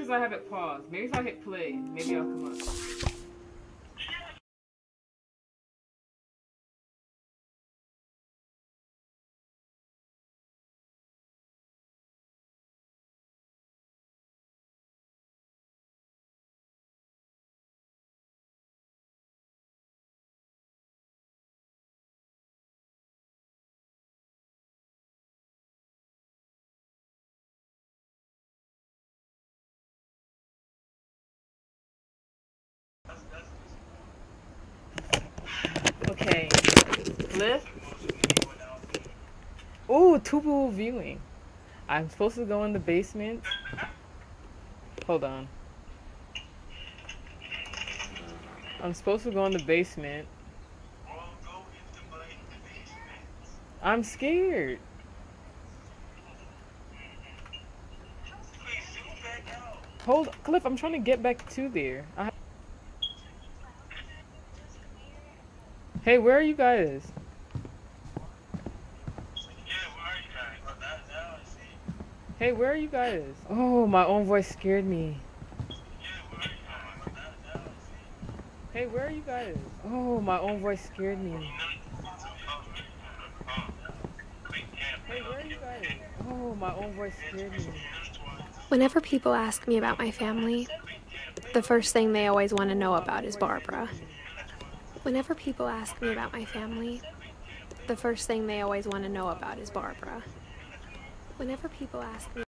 because I have it paused. Maybe if I hit play, maybe I'll come up. Okay, Cliff. Ooh, Tubu viewing. I'm supposed to go in the basement. Hold on. I'm supposed to go in the basement. I'm scared. Hold, Cliff, I'm trying to get back to there. Hey, where are you guys? Hey, where are you guys? Oh, my own voice scared me. Hey, where are you guys? Oh, my own voice scared me. Hey, where are you guys? Oh, my own voice scared me. Whenever people ask me about my family, the first thing they always want to know about is Barbara. Whenever people ask me about my family, the first thing they always want to know about is Barbara. Whenever people ask me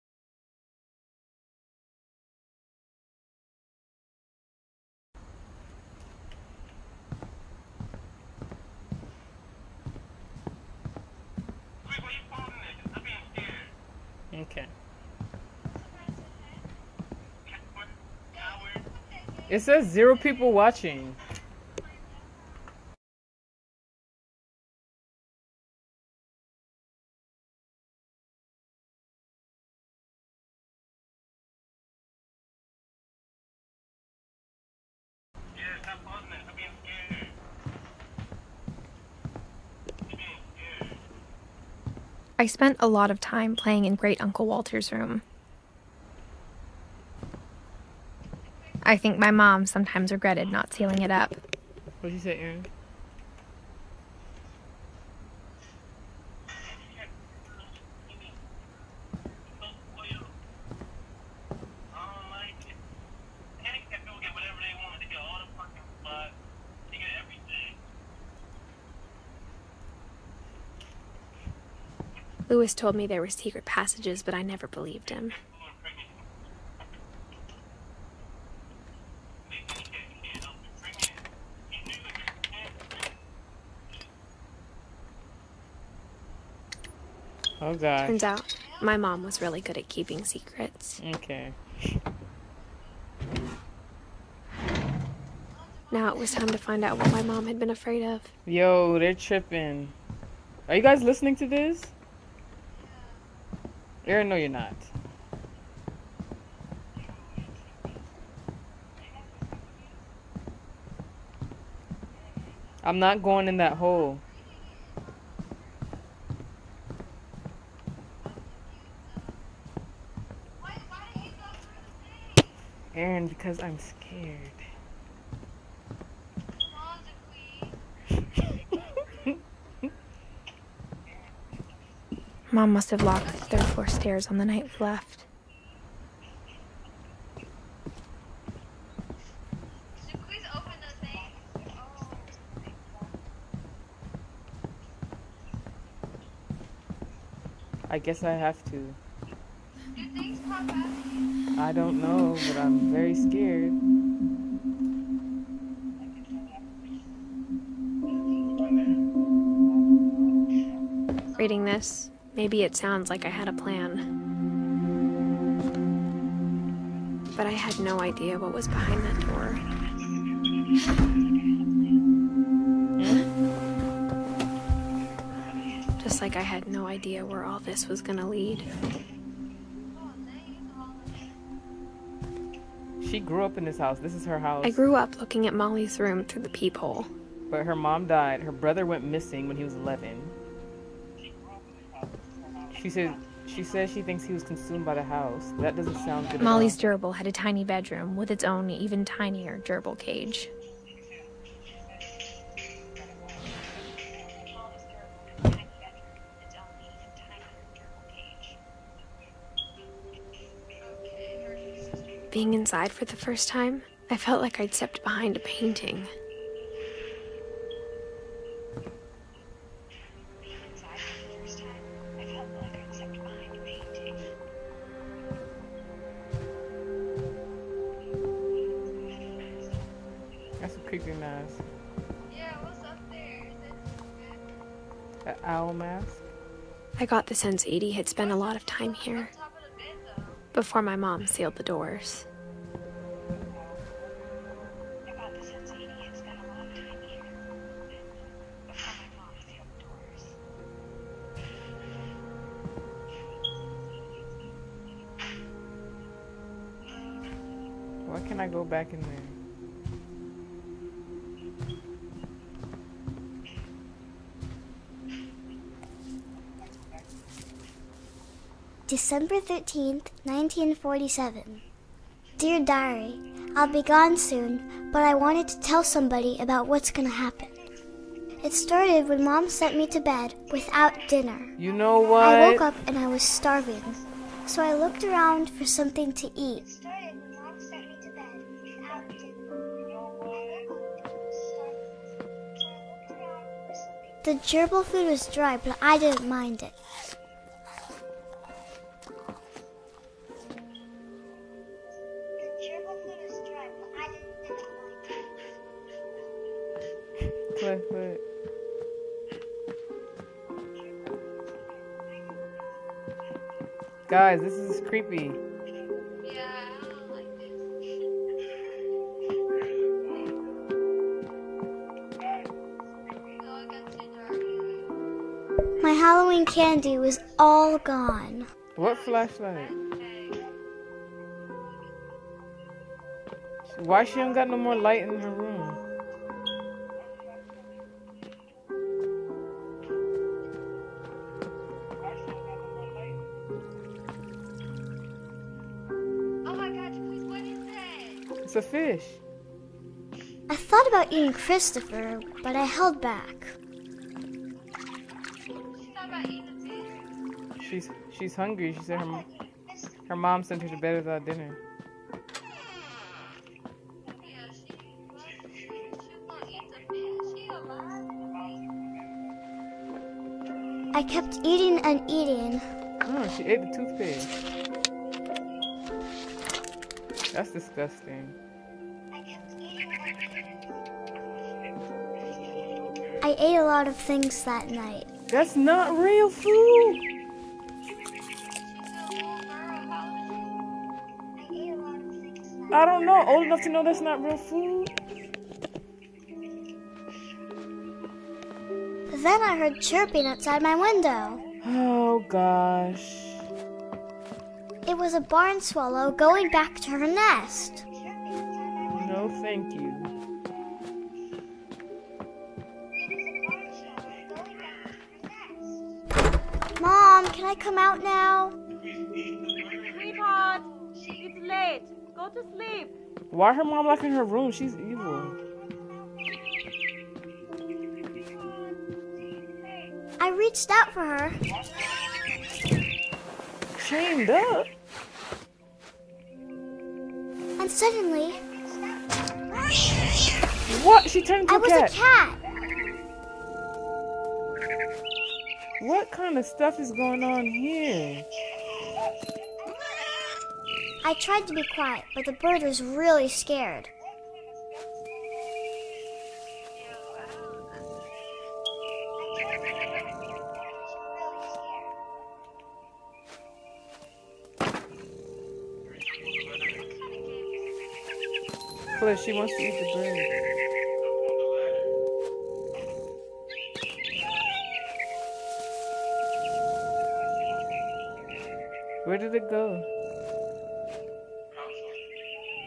Okay. It says 0 people watching. I spent a lot of time playing in Great Uncle Walter's room. I think my mom sometimes regretted not sealing it up. What'd you say, Aaron? Louis told me there were secret passages, but I never believed him. Oh, gosh. Turns out, my mom was really good at keeping secrets. Okay. Now it was time to find out what my mom had been afraid of. Yo, they're tripping. Are you guys listening to this? Aaron, no, you're not. I'm not going in that hole. Aaron, because I'm scared. Mom must have locked the 3rd floor stairs on the night we left. I guess I have to. I don't know, but I'm very scared. Reading this, maybe it sounds like I had a plan. But I had no idea what was behind that door. Just like I had no idea where all this was gonna lead. She grew up in this house. This is her house. I grew up looking at Molly's room through the peephole. But her mom died. Her brother went missing when he was 11. She said She says she thinks he was consumed by the house. That doesn't sound good Molly's at all. gerbil had a tiny bedroom with its own even tinier gerbil cage. Being inside for the first time, I felt like I'd stepped behind a painting. That's a creepy mask. Yeah, what's up there? An owl mask? I got the sense Edie had spent a lot of time here Top of the bed though. before my mom sealed the doors. Why can't I go back in there? December 13th, 1947. Dear Diary, I'll be gone soon, but I wanted to tell somebody about what's gonna happen. It started when Mom sent me to bed without dinner. You know what? I woke up and I was starving, so I looked around for something to eat. The gerbil food was dry, but I didn't mind it. What? Guys, this is creepy. Yeah, I don't like this. Oh, it got too dark. My Halloween candy was all gone. What flashlight? Okay. Why she don't got no more light in her room? Oh my god, please, what is that? It's a fish. I thought about eating Christopher, but I held back. She's talking about eating a fish. She's hungry. She said her mom sent her to bed without dinner. Yeah, she won't eat the fish. She alive. I kept eating and eating. Oh, she ate the toothpaste. That's disgusting. I ate a lot of things that night. That's not real food. I don't know. Old enough to know that's not real food. Then I heard chirping outside my window. Oh gosh. It was a barn swallow going back to her nest. No, thank you. Mom, can I come out now? Sweetheart, it's late. Go to sleep. Why her mom locked in her room? She's evil. I reached out for her. Chained up. And suddenly, What? She turned into I a was cat. a cat. What kind of stuff is going on here? I tried to be quiet, but the bird was really scared. Plus, she wants to eat the bird. Where did it go?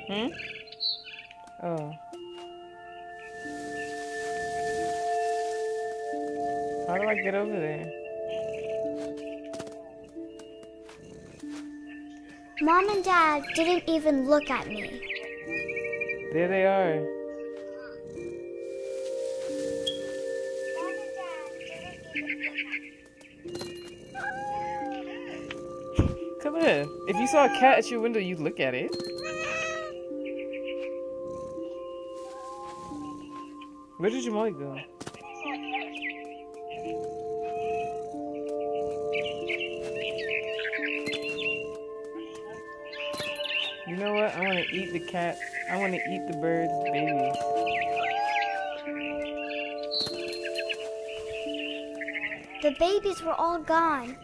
Hmm? Oh. How do I get over there? Mom and Dad didn't even look at me. There they are. Come here. If you saw a cat at your window, you'd look at it. Where did Jamali go? You know what? I want to eat the cat. I want to eat the bird's babies. The babies were all gone.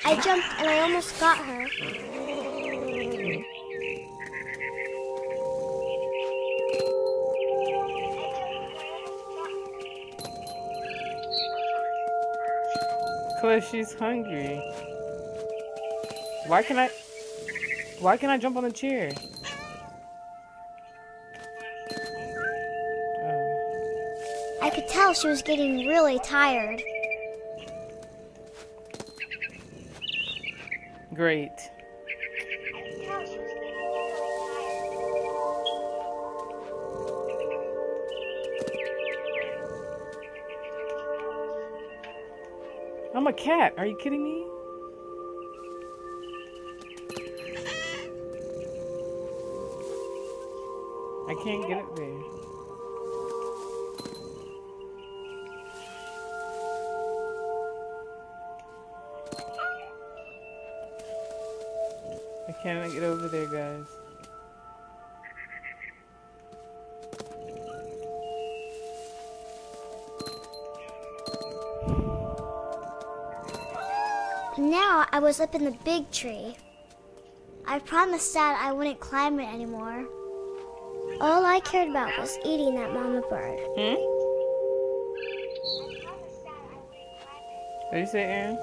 I jumped and I almost got her. Cliff, she's hungry. Why can I jump on the chair? Oh. I could tell she was getting really tired. Great. I'm a cat. Are you kidding me? I can't get up there. I cannot get over there, guys. Now I was up in the big tree. I promised Dad I wouldn't climb it anymore. All I cared about was eating that mama bird. What did you say, Aaron?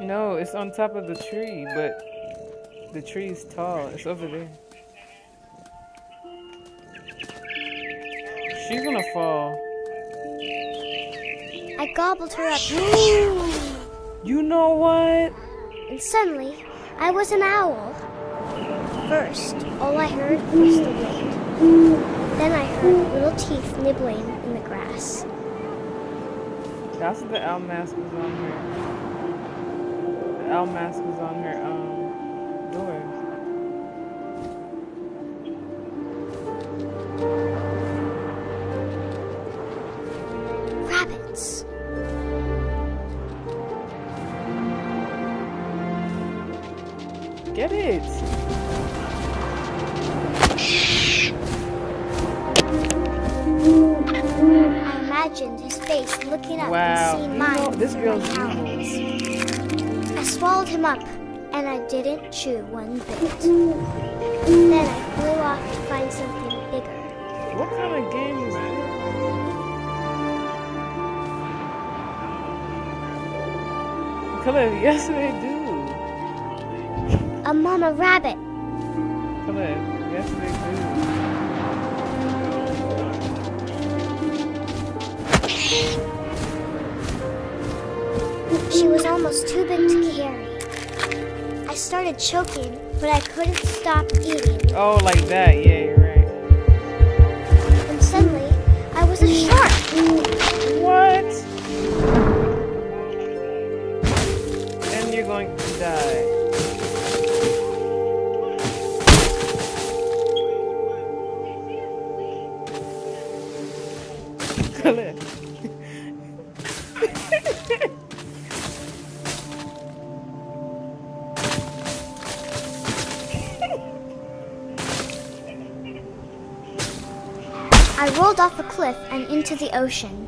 No, it's on top of the tree, but the tree is tall. It's over there. She's gonna fall. I gobbled her up. You know what? And suddenly, I was an owl. First, all I heard was the wind. Then I heard little teeth nibbling in the grass. That's what the owl mask was on her. The owl mask was on her door. Rabbits. Get it! I imagined his face looking up Wow. and seeing mine. This girl's like evil. owls. I swallowed him up, and I didn't chew one bit. Then I flew off to find something bigger. What kind of game is this? Khalid, yes they do. A mama rabbit. Khalid, yes they She was almost too big to carry. I started choking, but I couldn't stop eating. do. Oh, like that. Yeah, you're right. And suddenly, I was a shark. What? And you're going to die. Khalid. I rolled off a cliff and into the ocean.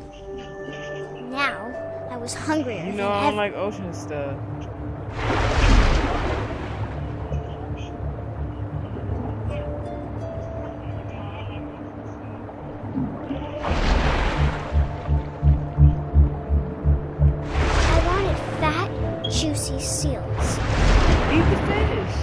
Now, I was hungrier You than know I don't ever. like ocean stuff. I wanted fat, juicy seals. Eat the fish.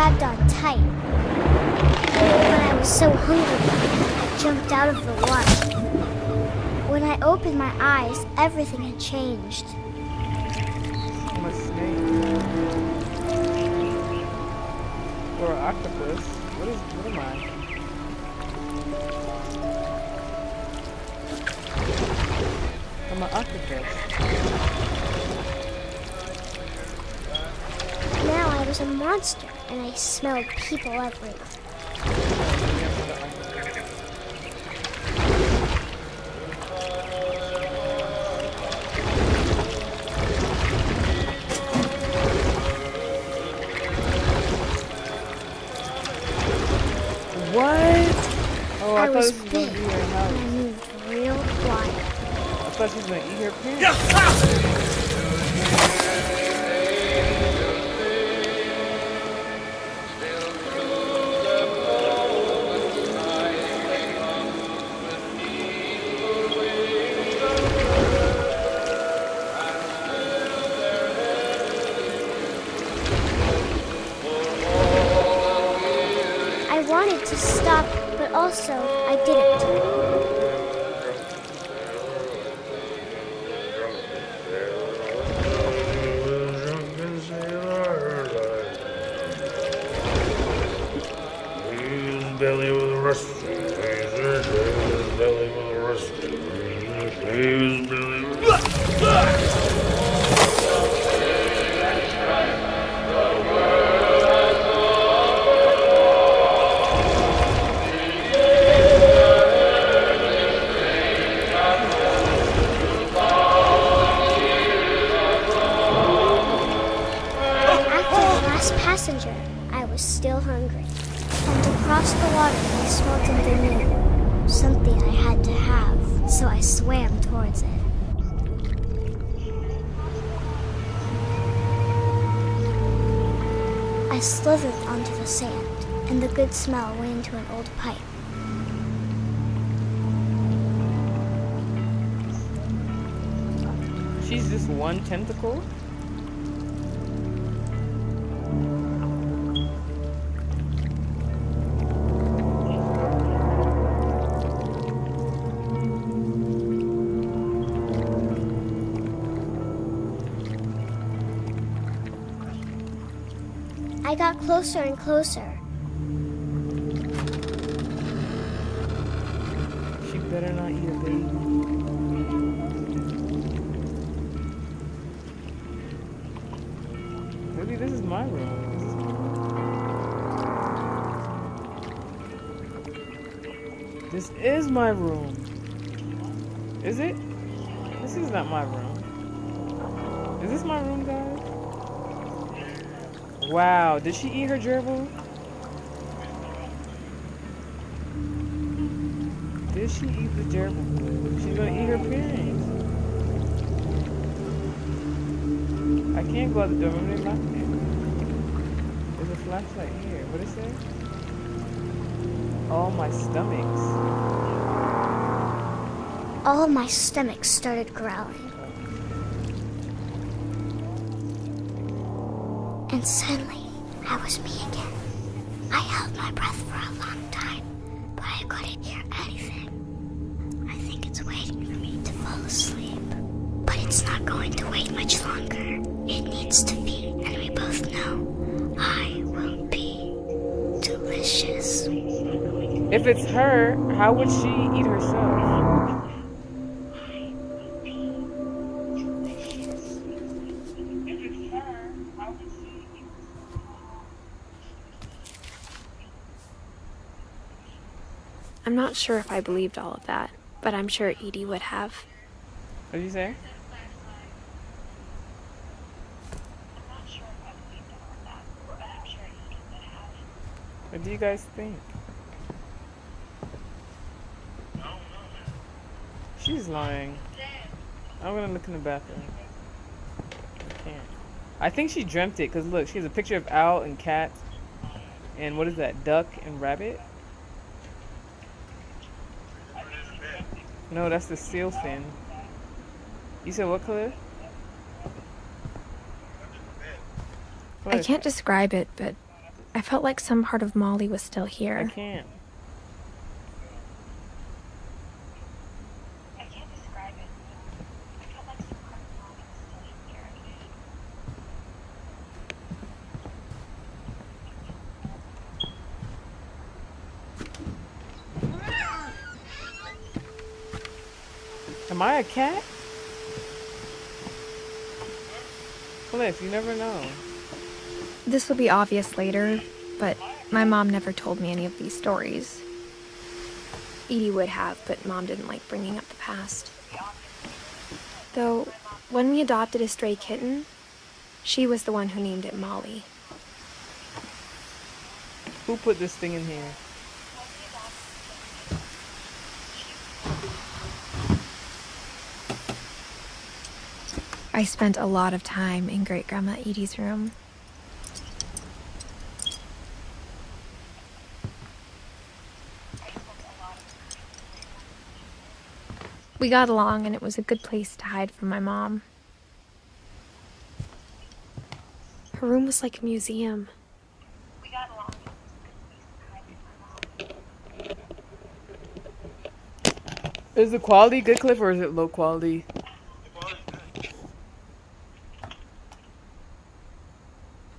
grabbed on tight. But I was so hungry, I jumped out of the water. When I opened my eyes, everything had changed. I'm a snake. Or an octopus. What am I? I'm an octopus. Now I was a monster, and I smelled people everywhere. What? Oh, I thought was this was big, gonna be her and house. I moved real quiet. I thought she was gonna eat her parents. I wanted to stop, but also I didn't. Belly with a rusty, belly with a rusty, belly with After the last passenger, I was still hungry. And across the water, I smelled something new. Something I had to have, so I swam towards it. I slithered onto the sand, and the good smell went into an old pipe. She's just one tentacle? I got closer and closer. She better not eat a baby. Maybe this is my room. This is my room. Is it? This is not my room. Is this my room, guys? Wow, did she eat her gerbil? Did she eat the gerbil? She's gonna eat her parents. I can't go out the door. Remember they locked me. There's a flashlight here. What is it? All my stomachs. All of my stomach started growling. And suddenly, I was me again. I held my breath for a long time, but I couldn't hear anything. I think it's waiting for me to fall asleep. But it's not going to wait much longer. It needs to feed, and we both know I will be delicious. If it's her, how would she eat herself? I'm not sure if I believed all of that, but I'm sure Edie would have. What did you say? What do you guys think? She's lying. I'm gonna look in the bathroom. I can't. I think she dreamt it, because look, she has a picture of owl and cat. And what is that? Duck and rabbit? No, that's the seal fin. You said what, Cliff? I can't describe it, but I felt like some part of Molly was still I here. can't. I can't describe it. I felt like some part of Molly was still here. Am I a cat? Cliff, you never know. This will be obvious later, but my mom never told me any of these stories. Edie would have, but Mom didn't like bringing up the past. Though, when we adopted a stray kitten, she was the one who named it Molly. Who put this thing in here? I spent a lot of time in Great-Grandma Edie's room. We got along, and it was a good place to hide from my mom. Her room was like a museum. We got along. Is the quality good, Cliff, or is it low quality?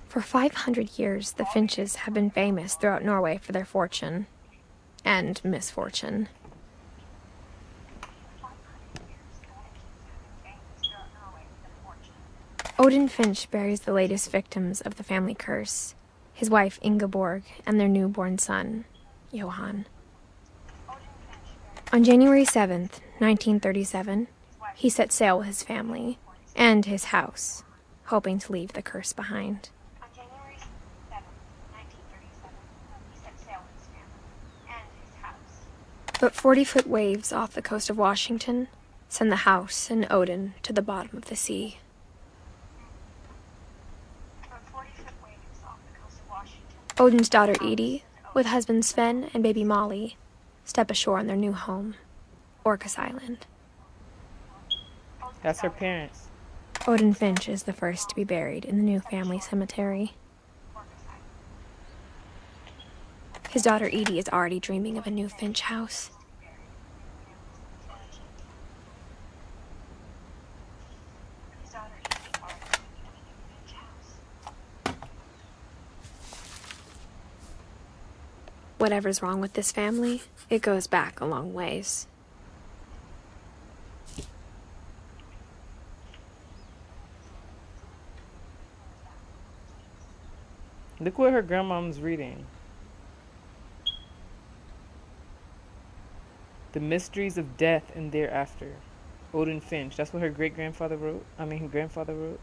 For 500 years, the Finches have been famous throughout Norway for their fortune and misfortune. Odin Finch buries the latest victims of the family curse, his wife Ingeborg and their newborn son, Johan. On January 7th, 1937, he set sail with his family and his house, hoping to leave the curse behind. On January 7th, 1937, he set sail with his family and his house. But 40-foot waves off the coast of Washington send the house and Odin to the bottom of the sea. But 40-foot waves off the coast of Washington. Odin's daughter Edie, with husband Sven and baby Molly, step ashore on their new home, Orcas Island. That's her parents. Odin Finch is the first to be buried in the new family cemetery. His daughter Edie is already dreaming of a new Finch house. Whatever's wrong with this family, it goes back a long ways. Look what her grandmom's reading. The Mysteries of Death and Thereafter. Odin Finch. That's what her great-grandfather wrote. Her grandfather wrote.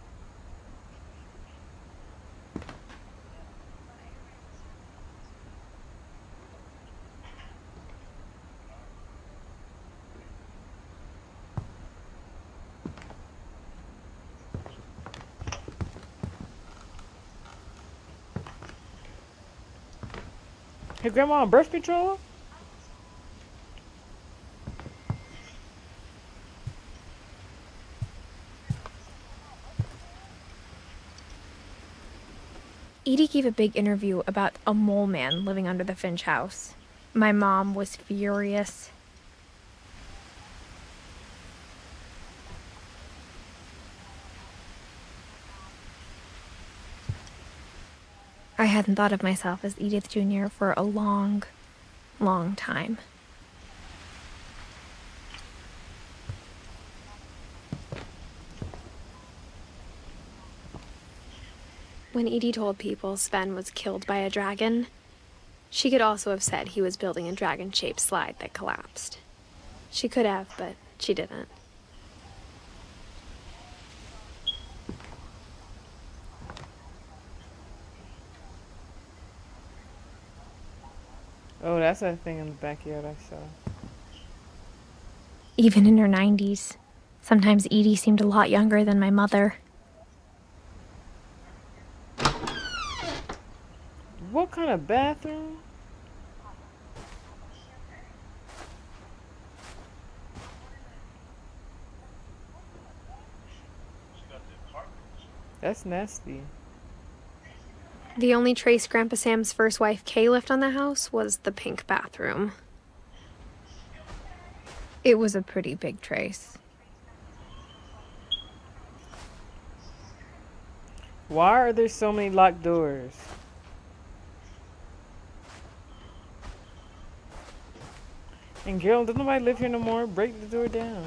Her grandma on birth control? Edie gave a big interview about a mole man living under the Finch house. My mom was furious. I hadn't thought of myself as Edith Jr. for a long, long time. When Edie told people Sven was killed by a dragon, she could also have said he was building a dragon-shaped slide that collapsed. She could have, but she didn't. Oh, that's that thing in the backyard I saw. Even in her 90s, sometimes Edie seemed a lot younger than my mother. What kind of bathroom? That's nasty. The only trace Grandpa Sam's first wife, Kay, left on the house was the pink bathroom. It was a pretty big trace. Why are there so many locked doors? And girl, does nobody live here no more? Break the door down.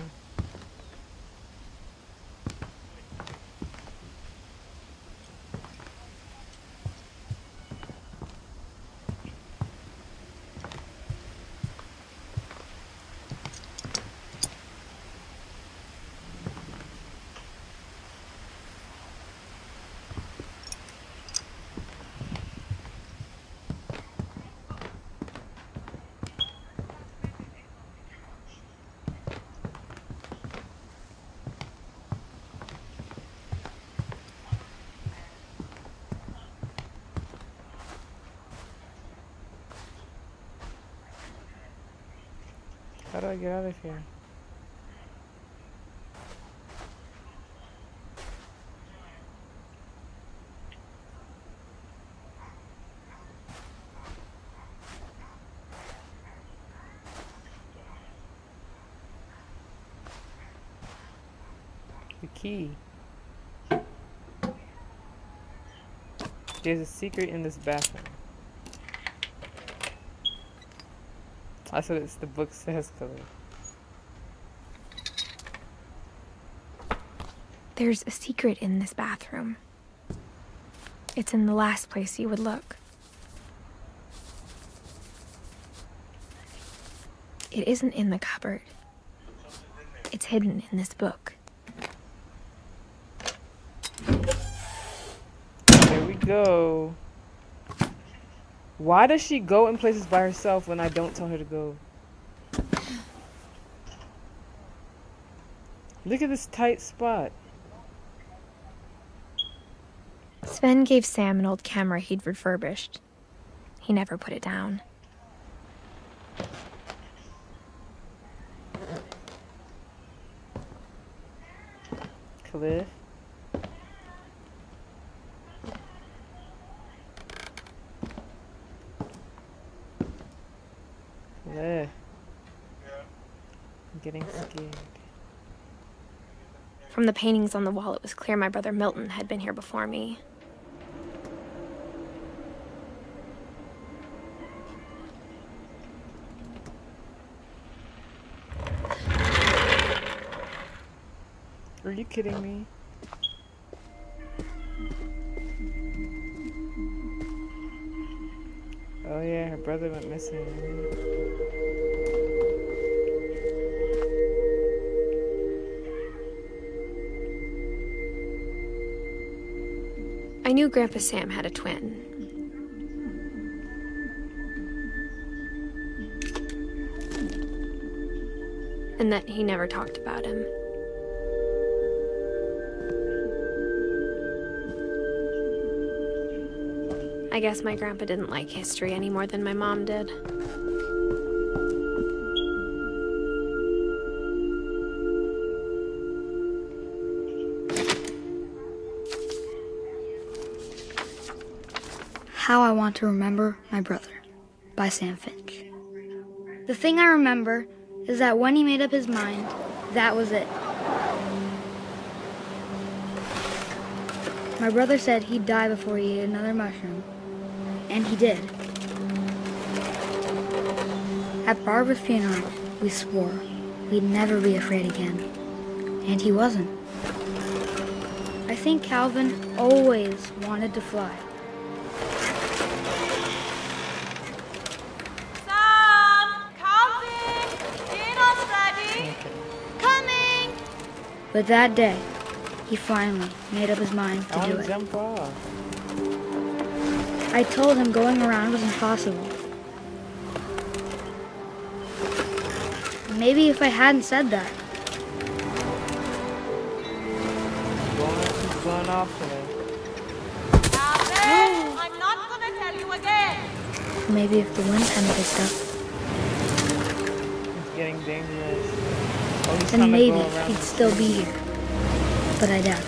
How do I get out of here? The key. There's a secret in this bathroom. That's what the book says, color. There's a secret in this bathroom. It's in the last place you would look. It isn't in the cupboard. It's hidden in this book. There we go. Why does she go in places by herself when I don't tell her to go? Look at this tight spot. Sven gave Sam an old camera he'd refurbished. He never put it down. Cliff. Cliff. I'm getting scared. From the paintings on the wall, it was clear my brother Milton had been here before me. Are you kidding me? Oh yeah, her brother went missing. I knew Grandpa Sam had a twin. And that he never talked about him. I guess my grandpa didn't like history any more than my mom did. How I Want to Remember My Brother by Sam Finch. The thing I remember is that when he made up his mind, that was it. My brother said he'd die before he ate another mushroom, and he did. At Barbara's funeral, we swore we'd never be afraid again, and he wasn't. I think Calvin always wanted to fly. But that day, he finally made up his mind to do it. Jump off. I told him going around was impossible. Maybe if I hadn't said that. He's going off today. Calvin, I'm not gonna tell you again. Maybe if the wind hadn't picked up. It's getting dangerous. Oh, he's Then trying to maybe go around he'd the still be here. But I doubt it.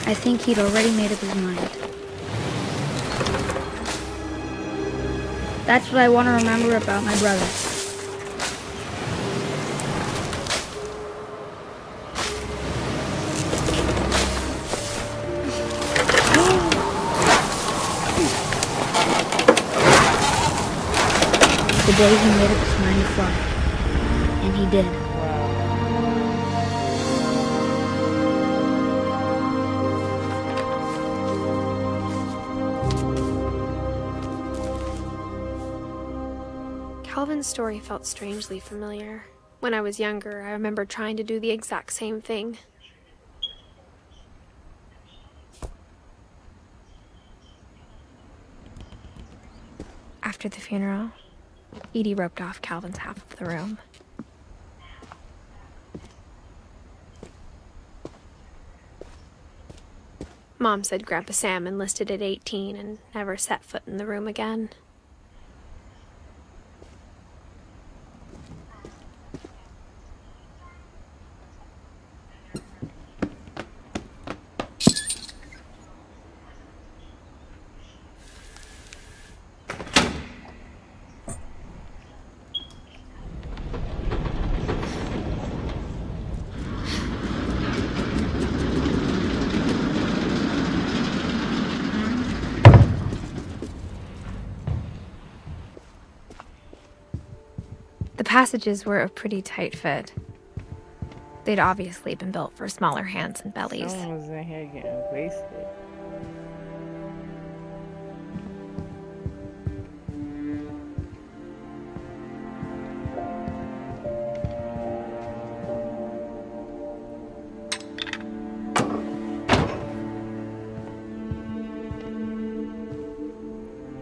I think he'd already made up his mind. That's what I want to remember about my brother. The day he made up his mind to fly. And he did. Calvin's story felt strangely familiar. When I was younger, I remember trying to do the exact same thing. After the funeral, Edie roped off Calvin's half of the room. Mom said Grandpa Sam enlisted at 18 and never set foot in the room again. The passages were a pretty tight fit. They'd obviously been built for smaller hands and bellies. Someone was in here getting wasted.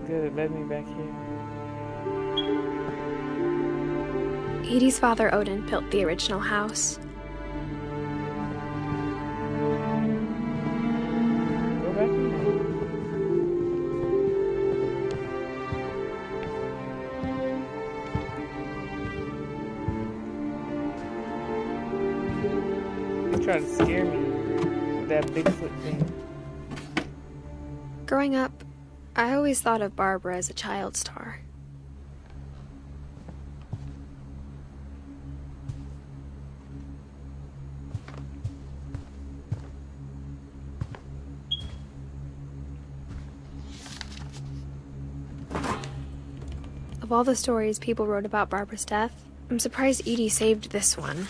Good, it led me back here. Edie's father, Odin, built the original house. Go back in there. You tried to scare me with that Bigfoot thing. Growing up, I always thought of Barbara as a child star. Of all the stories people wrote about Barbara's death, I'm surprised Edie saved this one.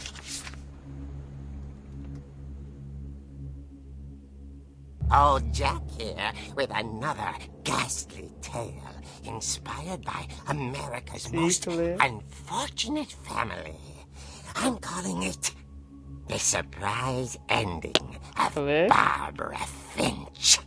Old Jack here with another ghastly tale inspired by America's most unfortunate family. I'm calling it The Surprise Ending of Barbara Finch.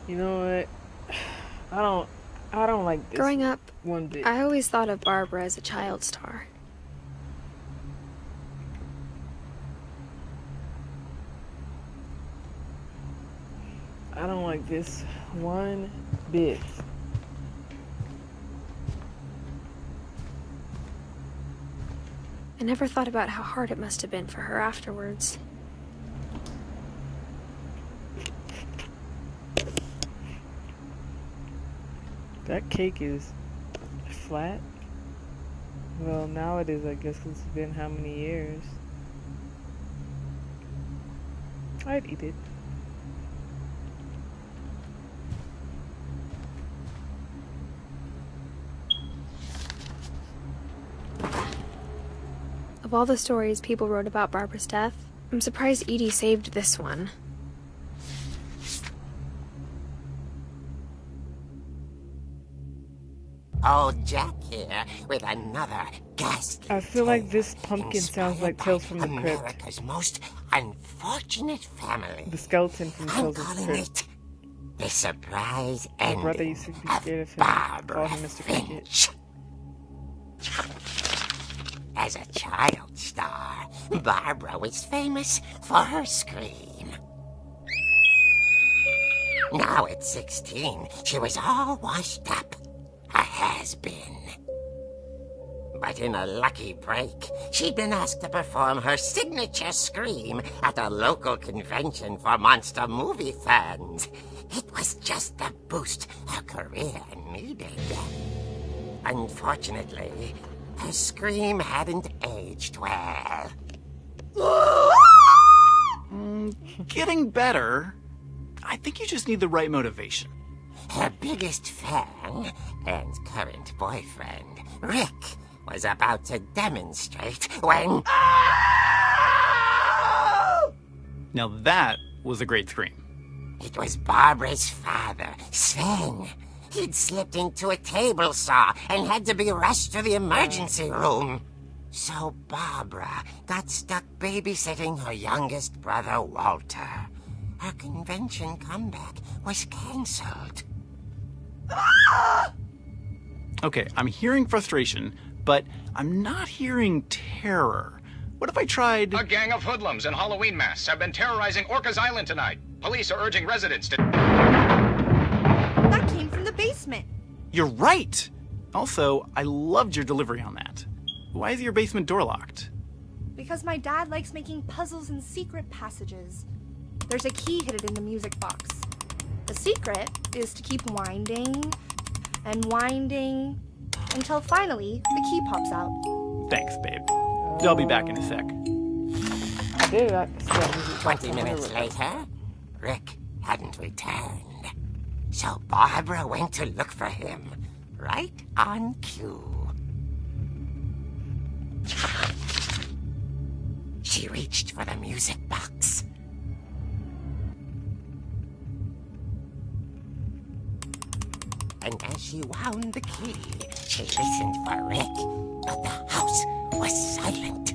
You know what? I don't like this. Growing up, one bit. I always thought of Barbara as a child star. I don't like this one bit. I never thought about how hard it must have been for her afterwards. That cake is flat. Well, now it is, I guess, 'cause it's been how many years? I'd eat it. Of all the stories people wrote about Barbara's death, I'm surprised Edie saved this one. Old Jack here with another ghastly I feel like this pumpkin sounds like Tales from the Crypt. America's most unfortunate family. The skeleton from Tales from the Crypt. The surprise My brother ending used to be of scared of him. Call Barbara him Mr. Cricket. Finch. As a child star, Barbara was famous for her scream. Now at 16, she was all washed up. A has-been. But in a lucky break, she'd been asked to perform her signature scream at a local convention for monster movie fans. It was just the boost her career needed. Unfortunately, her scream hadn't aged well. Getting better. I think you just need the right motivation. Her biggest fan and current boyfriend, Rick, was about to demonstrate when... Now that was a great scream. It was Barbara's father, Sven. He'd slipped into a table saw and had to be rushed to the emergency room. So Barbara got stuck babysitting her youngest brother, Walter. Her convention comeback was cancelled. Okay, I'm hearing frustration, but I'm not hearing terror. What if I tried... A gang of hoodlums in Halloween masks have been terrorizing Orcas Island tonight. Police are urging residents to... That came from the basement. You're right! Also, I loved your delivery on that. Why is your basement door locked? Because my dad likes making puzzles and secret passages. There's a key hidden in the music box. The secret is to keep winding and winding until finally the key pops out. Thanks, babe. I'll be back in a sec. I did. 20 minutes later, Rick hadn't returned. So Barbara went to look for him, right on cue. She reached for the music box. And as she wound the key, she listened for Rick, but the house was silent.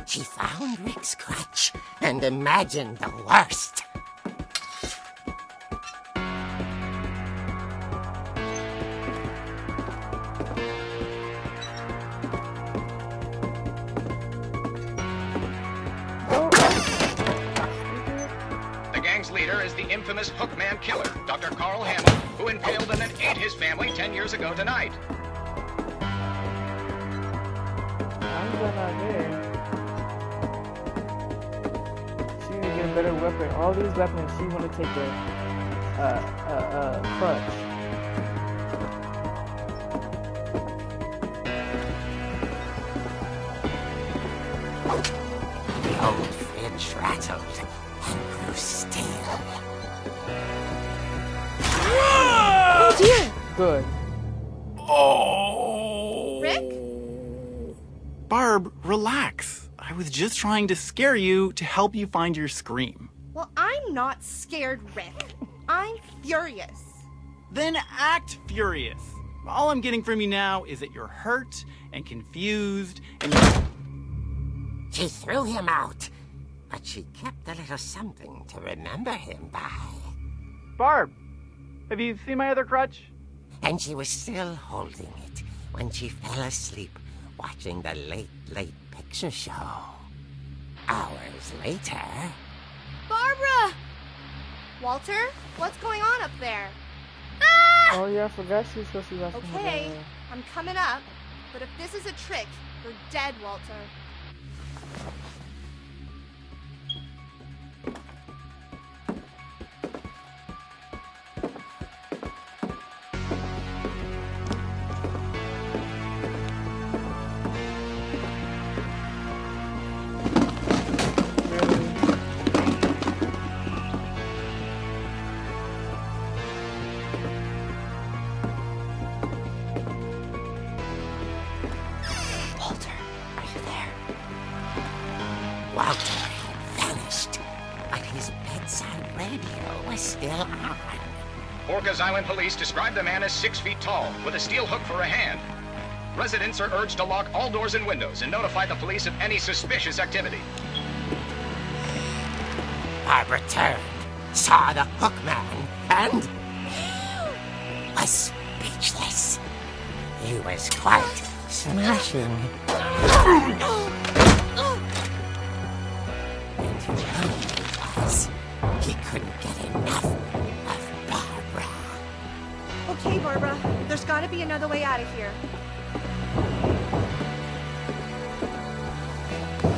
She found Rick's crutch and imagined the worst. The gang's leader is the infamous Hookman killer, Dr. Carl Hamill, who impaled and then ate his family 10 years ago tonight. I'm going out there. She need to get a better weapon. All these weapons, she want to take a crutch. The old fridge rattled and grew still. Oh dear! Good. Oh! Rick? Barb, relax. I was just trying to scare you to help you find your scream. Well, I'm not scared, Rick. I'm furious. Then act furious. All I'm getting from you now is that you're hurt and confused and She threw him out, but she kept a little something to remember him by. Barb, have you seen my other crutch? And she was still holding it when she fell asleep watching the Late Picture Show. Hours later... Barbara! Walter, what's going on up there? Oh yeah, I forgot she was supposed to be watching Okay, the- I'm coming up, but if this is a trick, you're dead, Walter. Walter had vanished, but his bedside radio was still on. Orcas Island police describe the man as 6 feet tall, with a steel hook for a hand. Residents are urged to lock all doors and windows and notify the police of any suspicious activity. Barbara turned, saw the hook man, and was speechless. He was quite smashing. And he really was. He couldn't get enough of Barbara. Okay, Barbara, there's gotta be another way out of here.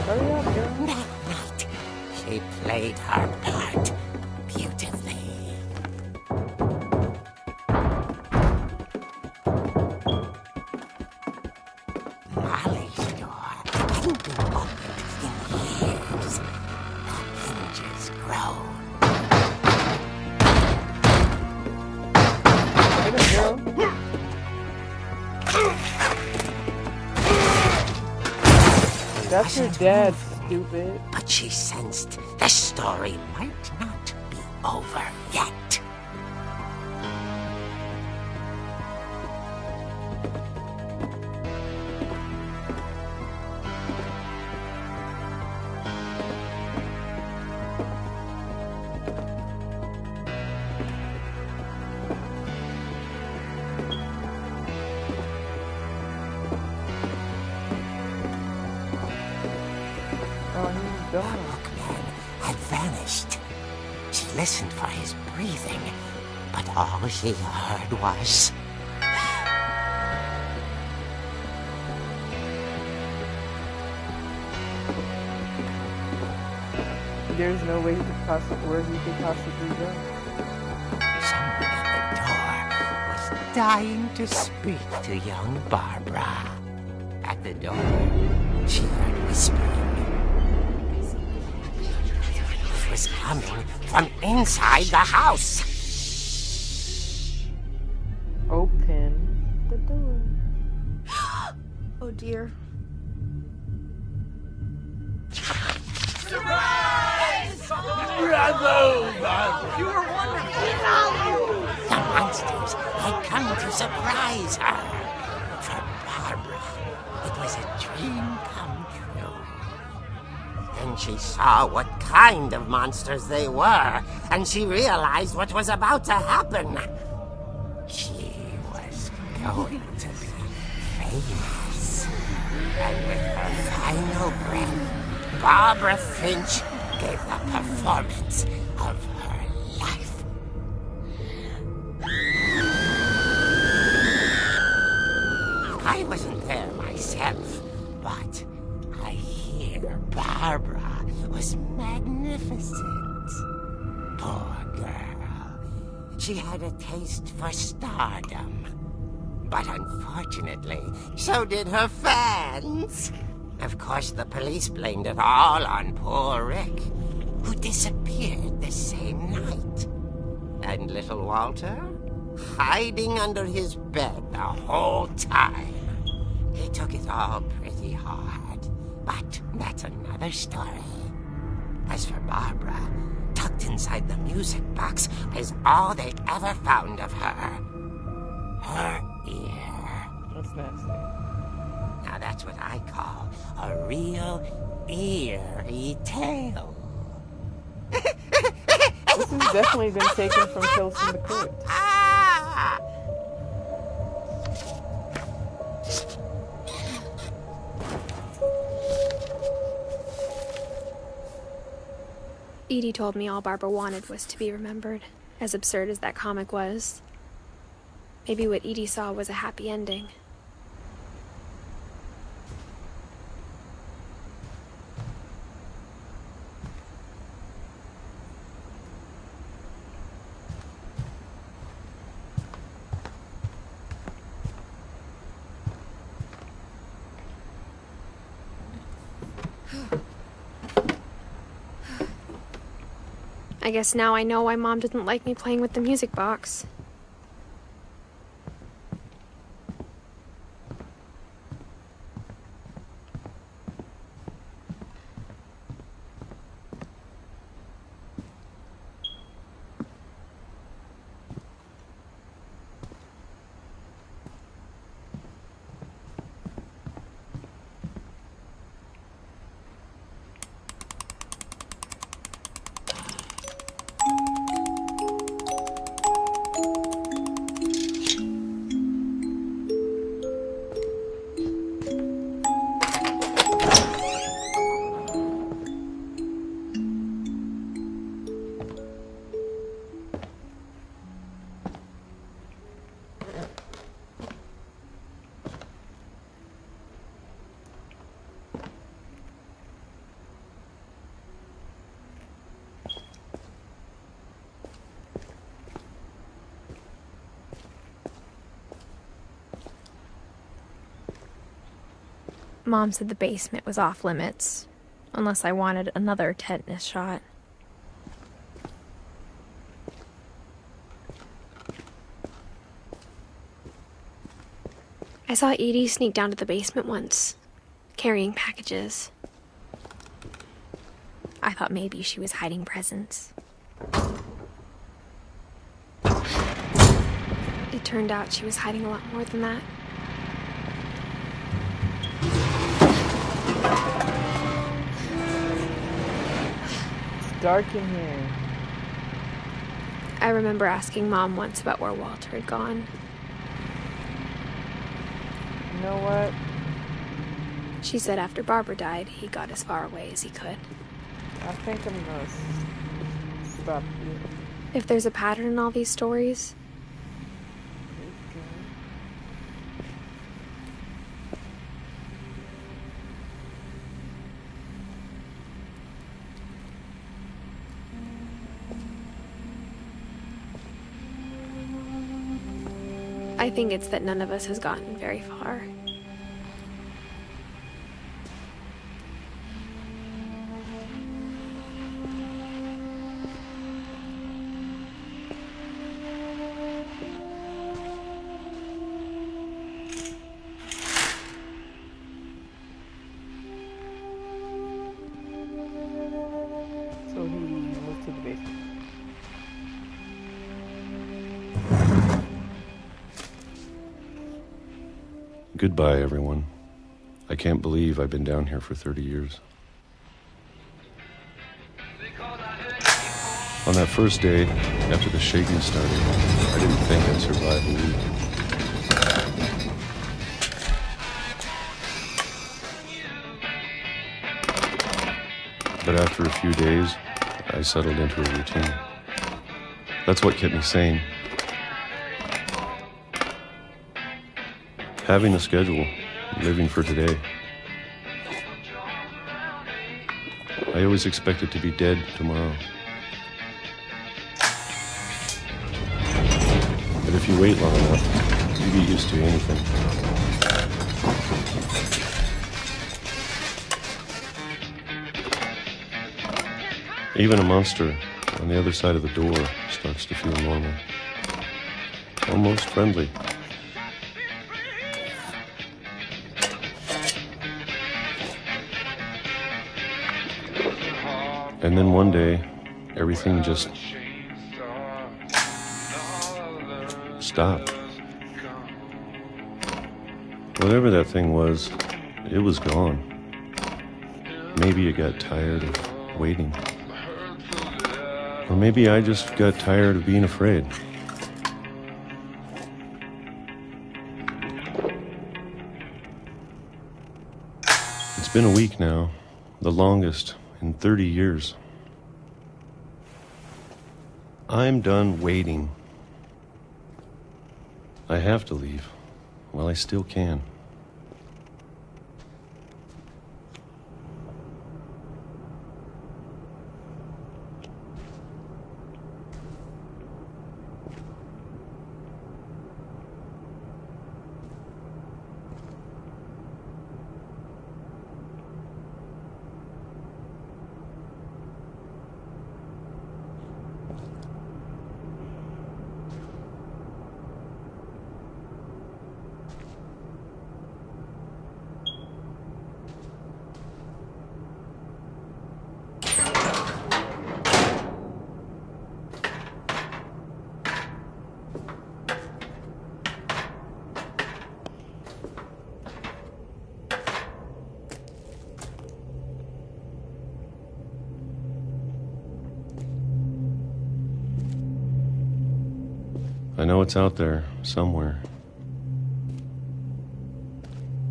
Hurry up, girl. That night, she played her part beautifully. Molly's door hadn't been opened in years. The hinges groaned. That's your dad, stupid. But she sensed the story might not be over yet. The hookman had vanished. She listened for his breathing, but all she heard was... There's no way he could possibly, where he could possibly go. Someone at the door was dying to speak to young Barbara. At the door, she heard whispering. It was coming from inside the house. Open the door. Oh dear. You were wonderful. The monsters had come to surprise her. For Barbara, it was a dream come true. Then she saw what kind of monsters they were, and she realized what was about to happen. She was going to be famous. And with her final breath, Barbara Finch gave the performance of her life. I wasn't there myself, but I hear Barbara was magnificent. Poor girl. She had a taste for stardom. But unfortunately, so did her fans. Of course, the police blamed it all on poor Rick, who disappeared the same night. And little Walter, hiding under his bed the whole time. He took it all pretty hard, but that's another story. As for Barbara, tucked inside the music box is all they ever found of her. Her ear. That's nasty. Now that's what I call a real eerie tale. This has definitely been taken from Tales from the Crypt. Edie told me all Barbara wanted was to be remembered, as absurd as that comic was. Maybe what Edie saw was a happy ending. I guess now I know why Mom didn't like me playing with the music box. Mom said the basement was off limits, unless I wanted another tetanus shot. I saw Edie sneak down to the basement once, carrying packages. I thought maybe she was hiding presents. It turned out she was hiding a lot more than that. Dark in here. I remember asking Mom once about where Walter had gone. You know what? She said after Barbara died, he got as far away as he could. I think I'm gonna stop you. If there's a pattern in all these stories, I think it's that none of us has gotten very far. So he moved to the basement. Goodbye, everyone. I can't believe I've been down here for 30 years. On that first day, after the shaking started, I didn't think I'd survive a week. But after a few days, I settled into a routine. That's what kept me sane. Having a schedule, living for today. I always expected to be dead tomorrow. But if you wait long enough, you get used to anything. Even a monster on the other side of the door starts to feel normal. Almost friendly. And then one day, everything just stopped. Whatever that thing was, it was gone. Maybe it got tired of waiting. Or maybe I just got tired of being afraid. It's been a week now, the longest in 30 years. I'm done waiting. I have to leave while I still can. I know it's out there, somewhere.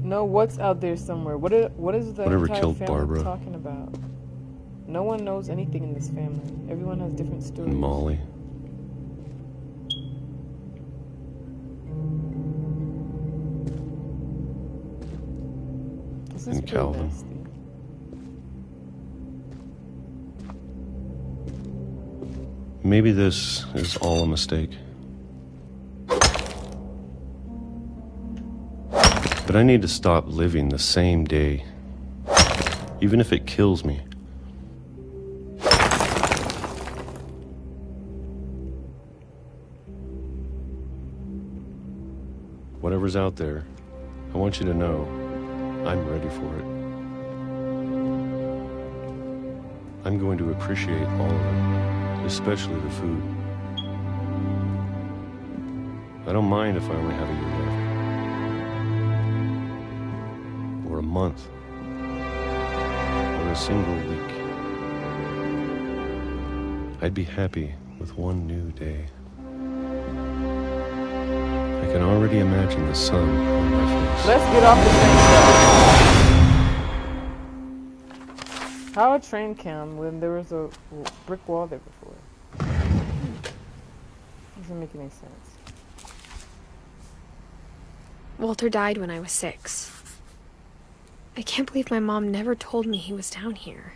No, what's out there somewhere? What is the Whatever entire killed family Barbara. talking about? No one knows anything in this family. Everyone has different stories. And Molly. This is And pretty Calvin. nasty. Maybe this is all a mistake. But I need to stop living the same day, even if it kills me. Whatever's out there, I want you to know I'm ready for it. I'm going to appreciate all of it, especially the food. I don't mind if I only have a year left. Or a month. Or a single week. I'd be happy with one new day. I can already imagine the sun on my face. Let's get off the train. How a train came when there was a brick wall there before? Doesn't make any sense. Walter died when I was 6. I can't believe my mom never told me he was down here.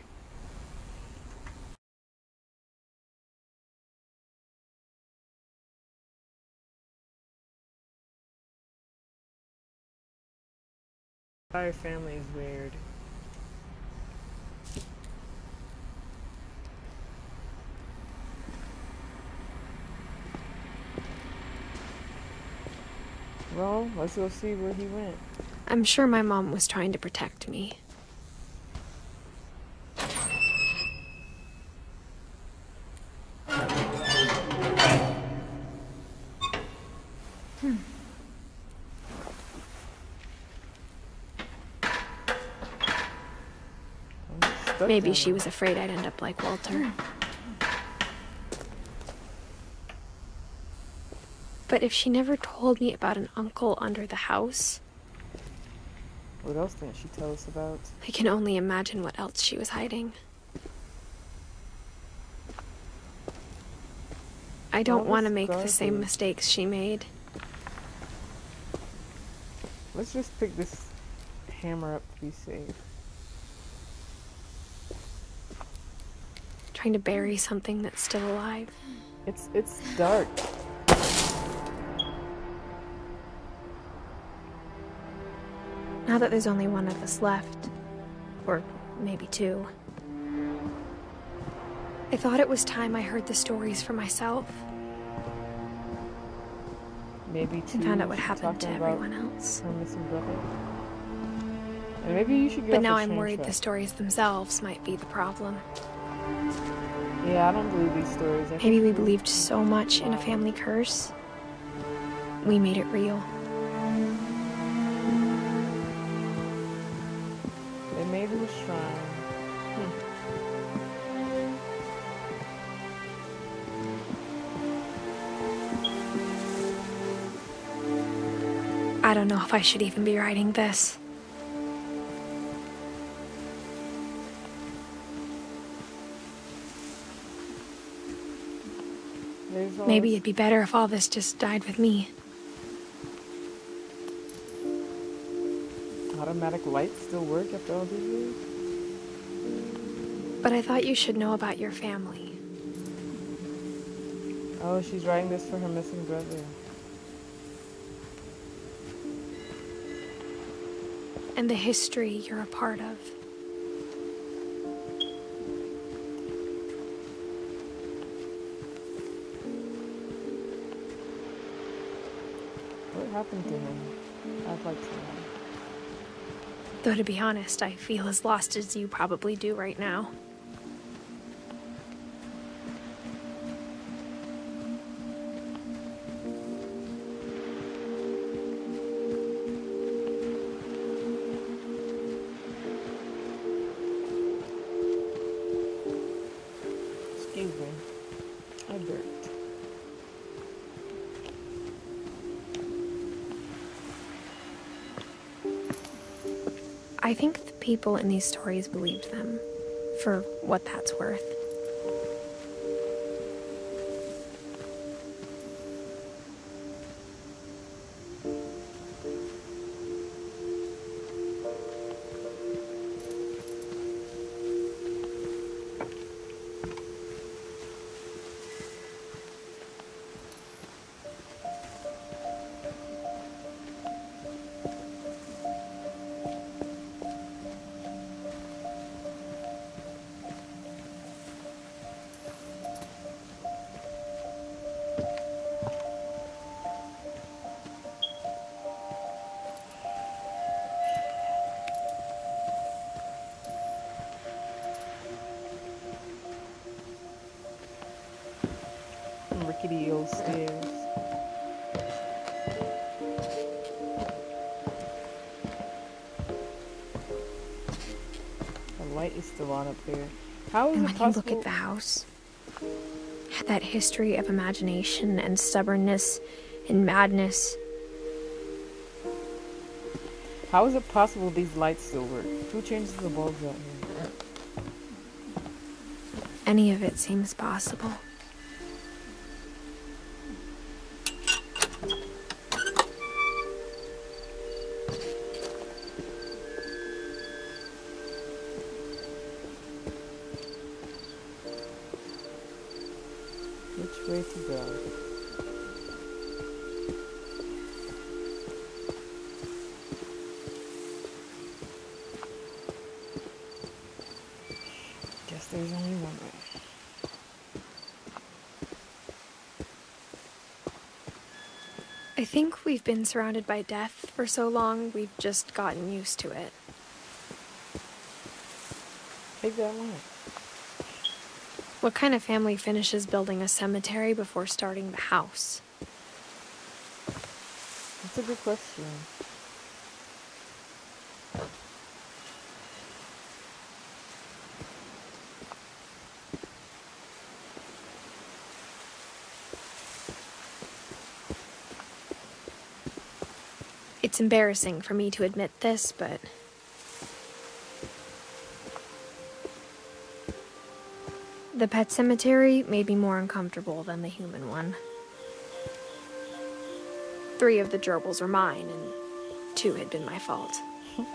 Our family is weird. Well, let's go see where he went. I'm sure my mom was trying to protect me. Maybe she was afraid I'd end up like Walter. But if she never told me about an uncle under the house, what else didn't she tell us about? I can only imagine what else she was hiding. I don't want to make the same mistakes she made. Let's just pick this hammer up to be safe. Trying to bury something that's still alive. It's dark. Now that there's only one of us left, or maybe 2, I thought it was time I heard the stories for myself. Maybe and found out what happened to everyone else. Her missing brother. And maybe you should get But off now the I'm train worried track. the stories themselves might be the problem. Yeah, I don't believe these stories. Maybe we believed so much in a family curse, we made it real. shrine. I don't know if I should even be writing this. Maybe it'd be better if all this just died with me. Automatic lights still work after all these years? But I thought you should know about your family. Oh, she's writing this for her missing brother. And the history you're a part of. What happened to him? I'd like to know. Though to be honest, I feel as lost as you probably do right now. Excuse me. I burped. I think the people in these stories believed them, for what that's worth. Rickety old stairs. The light is still on up there. How is And it when possible? you look at the house, had that history of imagination and stubbornness and madness. How is it possible these lights still work? Who changes the bulbs out here? Any of it seems possible. Which way to go? Guess there's only one way. I think we've been surrounded by death for so long, we've just gotten used to it. Take that one. What kind of family finishes building a cemetery before starting the house? That's a good question. It's embarrassing for me to admit this, but the pet cemetery made me more uncomfortable than the human one. 3 of the gerbils are mine, and 2 had been my fault. You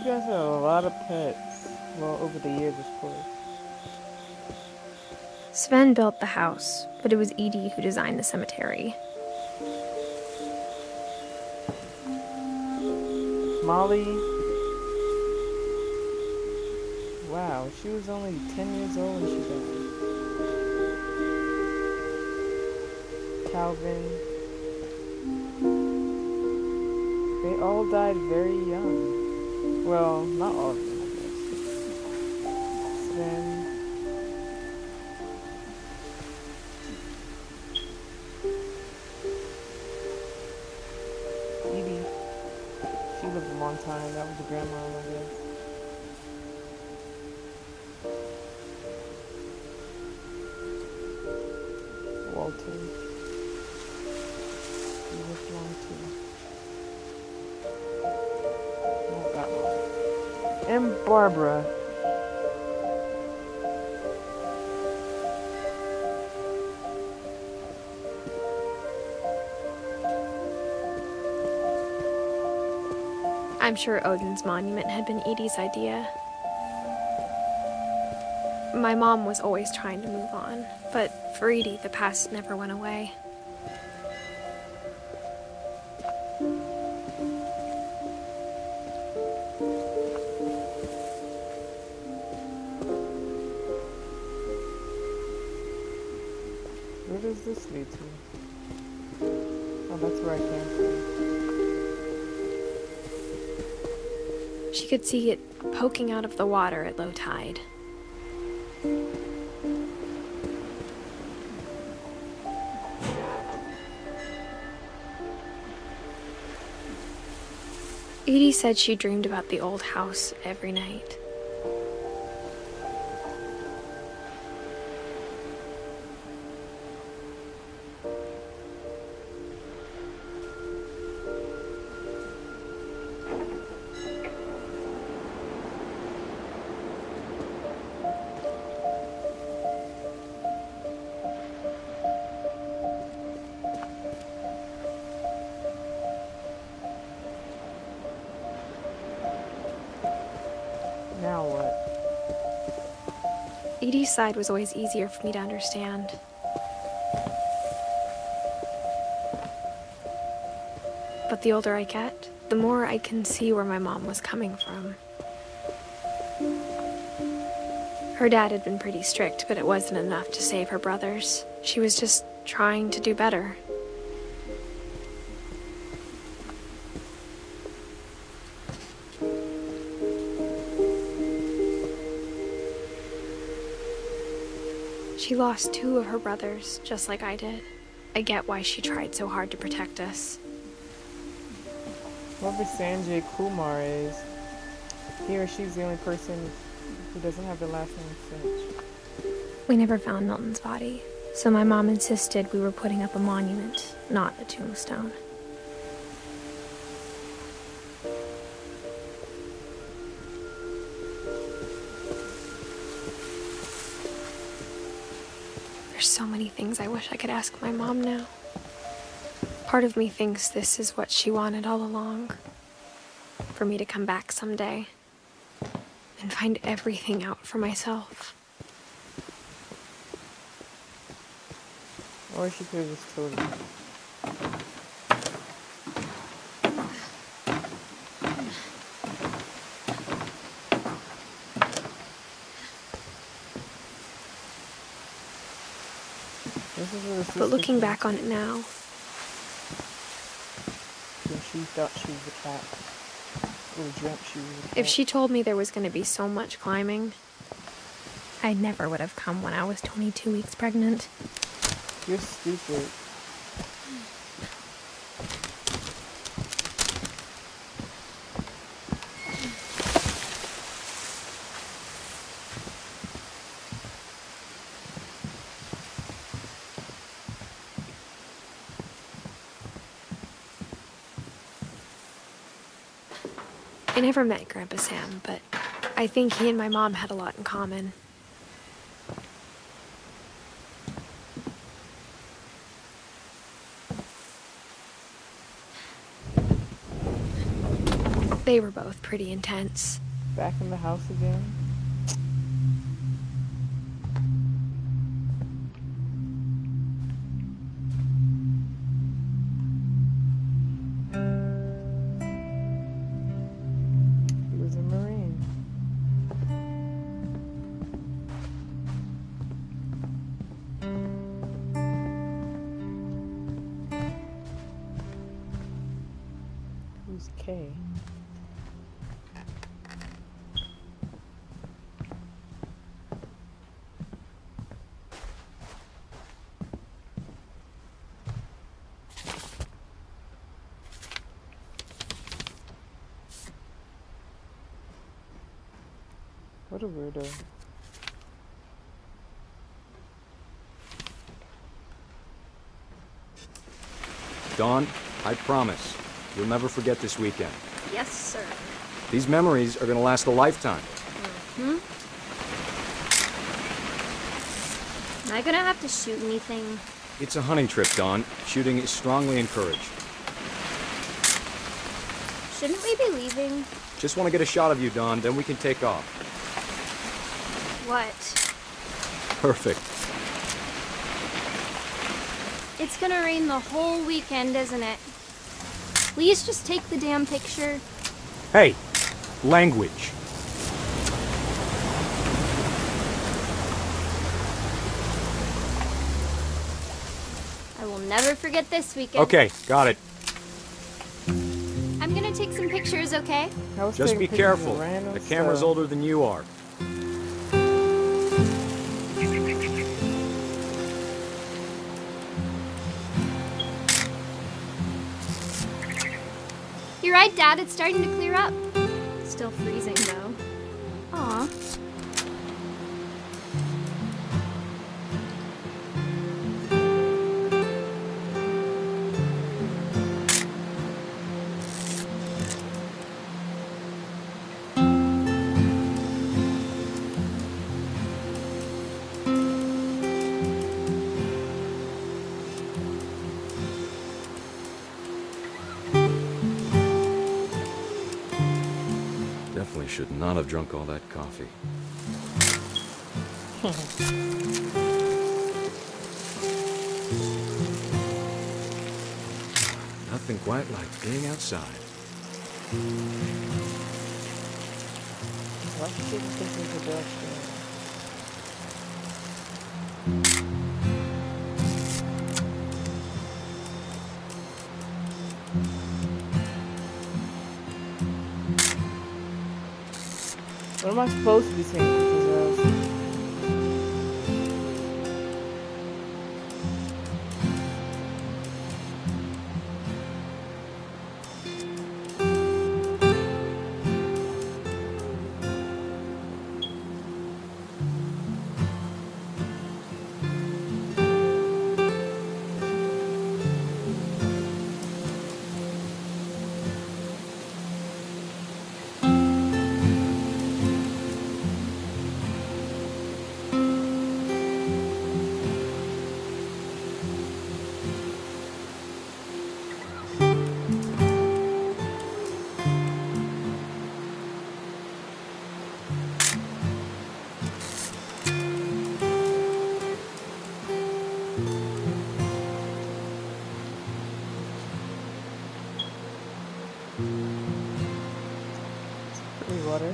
guys have a lot of pets. Well, over the years, of course. Sven built the house, but it was Edie who designed the cemetery. Molly. Wow, she was only 10 years old when she died. Calvin. They all died very young. Well, not all of them, I guess. Sven. Edie. She lived a long time. That was a grandma, I guess. Walter. He lived long too. Not that long. And Barbara. I'm sure Odin's monument had been Edie's idea. My mom was always trying to move on, but for Edie, the past never went away. Where does this lead to? Oh, that's where I came from. She could see it poking out of the water at low tide. Edie said she dreamed about the old house every night. Now what? Edie's side was always easier for me to understand. But the older I get, the more I can see where my mom was coming from. Her dad had been pretty strict, but it wasn't enough to save her brothers. She was just trying to do better. She lost 2 of her brothers, just like I did. I get why she tried so hard to protect us. Whoever Sanjay Kumar is, he or she's the only person who doesn't have the last name Finch. We never found Milton's body, so my mom insisted we were putting up a monument, not a tombstone. There's so many things I wish I could ask my mom now. Part of me thinks this is what she wanted all along. For me to come back someday and find everything out for myself. Or she could have just told me. But looking back on it now, she thought she was a cat. Or dreamt she was a cat. if she told me there was going to be so much climbing, I never would have come when I was 22 weeks pregnant. You're stupid. I never met Grandpa Sam, but I think he and my mom had a lot in common. They were both pretty intense. Back in the house again? He was a Marine. Who's Kay? What a weirdo. Dawn, I promise, you'll never forget this weekend. Yes, sir. These memories are gonna last a lifetime. Hmm? Am I gonna have to shoot anything? It's a hunting trip, Dawn. Shooting is strongly encouraged. Shouldn't we be leaving? Just want to get a shot of you, Dawn, then we can take off. What? Perfect. It's gonna rain the whole weekend, isn't it? Please just take the damn picture. Hey, language. I will never forget this weekend. Okay, got it. I'm gonna take some pictures, okay? Just be careful. The camera's older than you are. You're right, Dad. It's starting to clear up. Still freezing, though. Aw. Definitely should not have drunk all that coffee. Nothing quite like being outside. Why should you think this is a girl show? What am I supposed to be taking pictures of? Pretty water.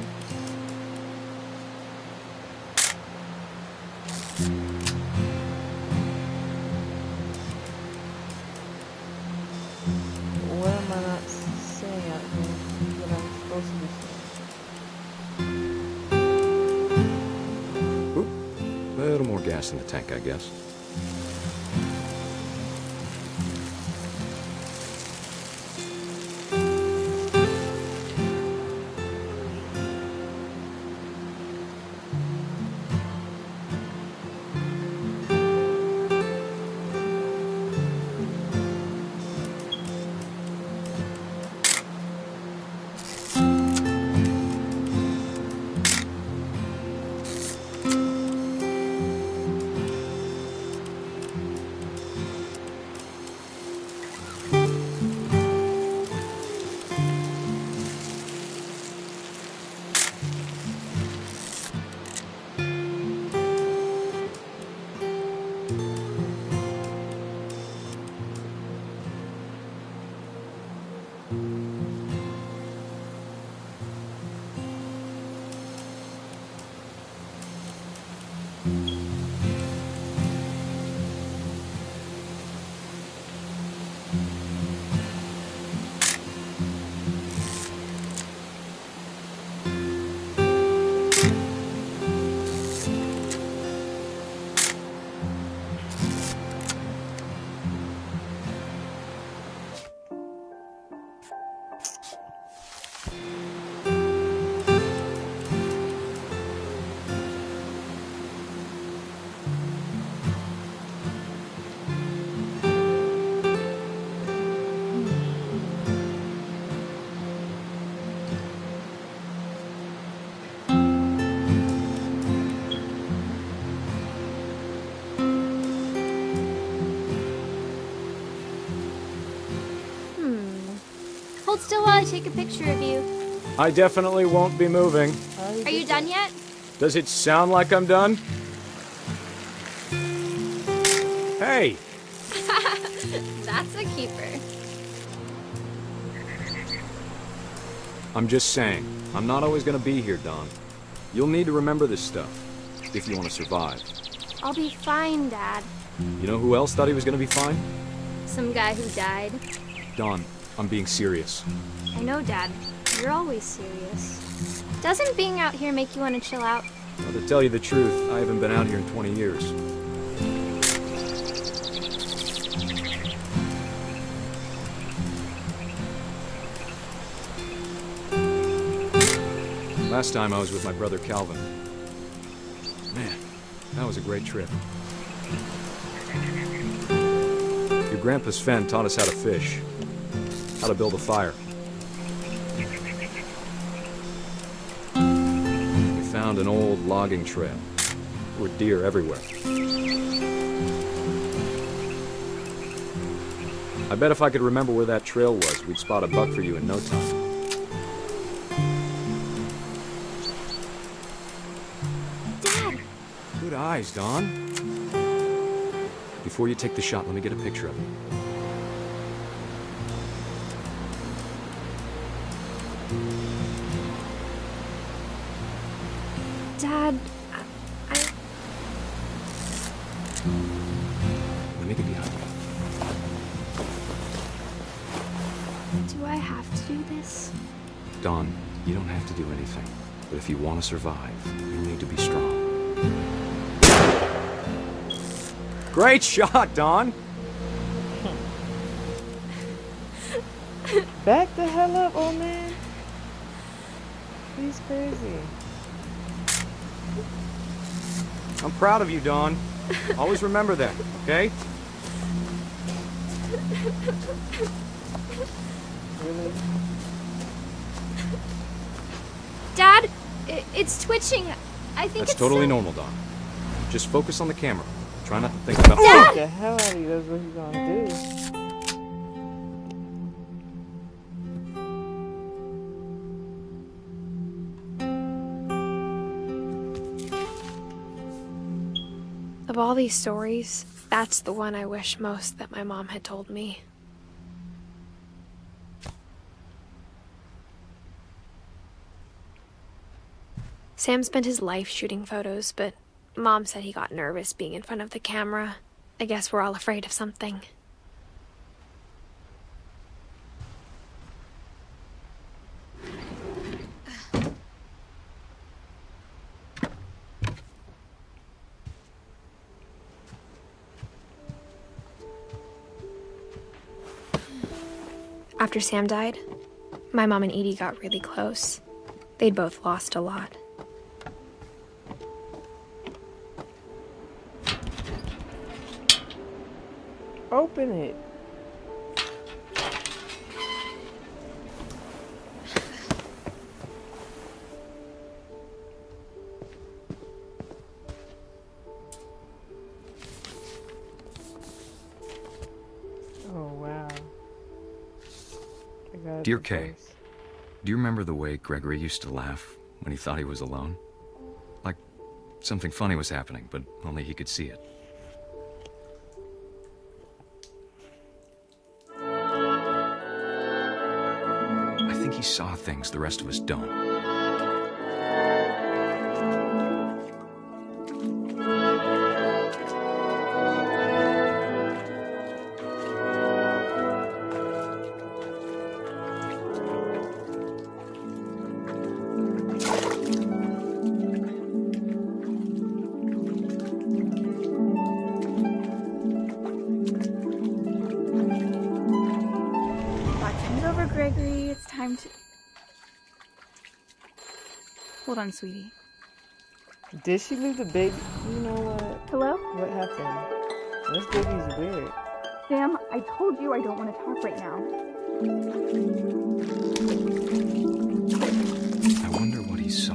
What am I not seeing out here that I'm supposed to be seeing? Oop. A little more gas in the tank, I guess. still while I take a picture of you. I definitely won't be moving. Are you done yet? Does it sound like I'm done? Hey! That's a keeper. I'm just saying, I'm not always gonna be here, Dawn. You'll need to remember this stuff, if you want to survive. I'll be fine, Dad. You know who else thought he was gonna be fine? Some guy who died. Dawn, I'm being serious. I know, Dad. You're always serious. Doesn't being out here make you want to chill out? Well, to tell you the truth, I haven't been out here in 20 years. Last time I was with my brother Calvin. Man, that was a great trip. Your grandpa Sven taught us how to fish, how to build a fire. We found an old logging trail. There were deer everywhere. I bet if I could remember where that trail was, we'd spot a buck for you in no time. Good eyes, Dawn. Before you take the shot, let me get a picture of it. Dad, Let me get behind you. do I have to do this? Dawn, you don't have to do anything. But if you want to survive, you need to be strong. Great shot, Dawn! Back the hell up, old man. He's crazy. I'm proud of you, Dawn. Always remember that, okay? Really? Dad, it's twitching. I think That's it's totally so... normal, Dawn. Just focus on the camera. Try not to think about... Get the hell out of you, that's what he's gonna do. Of all these stories, that's the one I wish most that my mom had told me. Sam spent his life shooting photos, but Mom said he got nervous being in front of the camera. I guess we're all afraid of something. After Sam died, my mom and Edie got really close. They'd both lost a lot. Open it. Oh, wow. Dear Kay, do you remember the way Gregory used to laugh when he thought he was alone? Like something funny was happening, but only he could see it. I think he saw things the rest of us don't. Gregory, it's time to... Hold on, sweetie. Did she leave the baby? You know what? Hello? What happened? This baby's weird. Sam, I told you I don't want to talk right now. I wonder what he saw.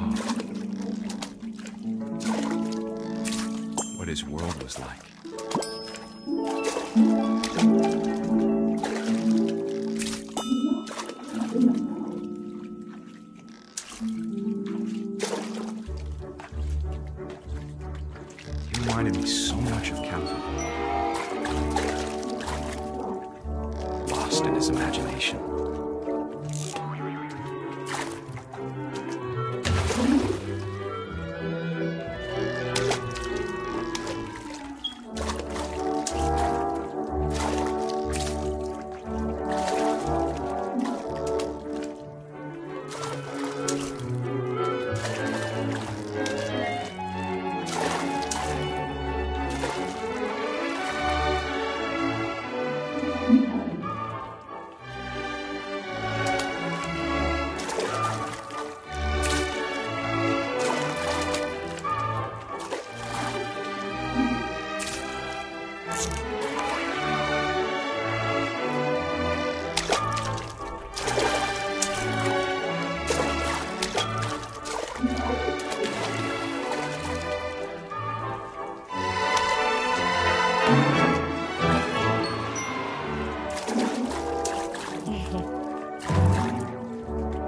What his world was like. reminded me so much of Calvin. Lost in his imagination.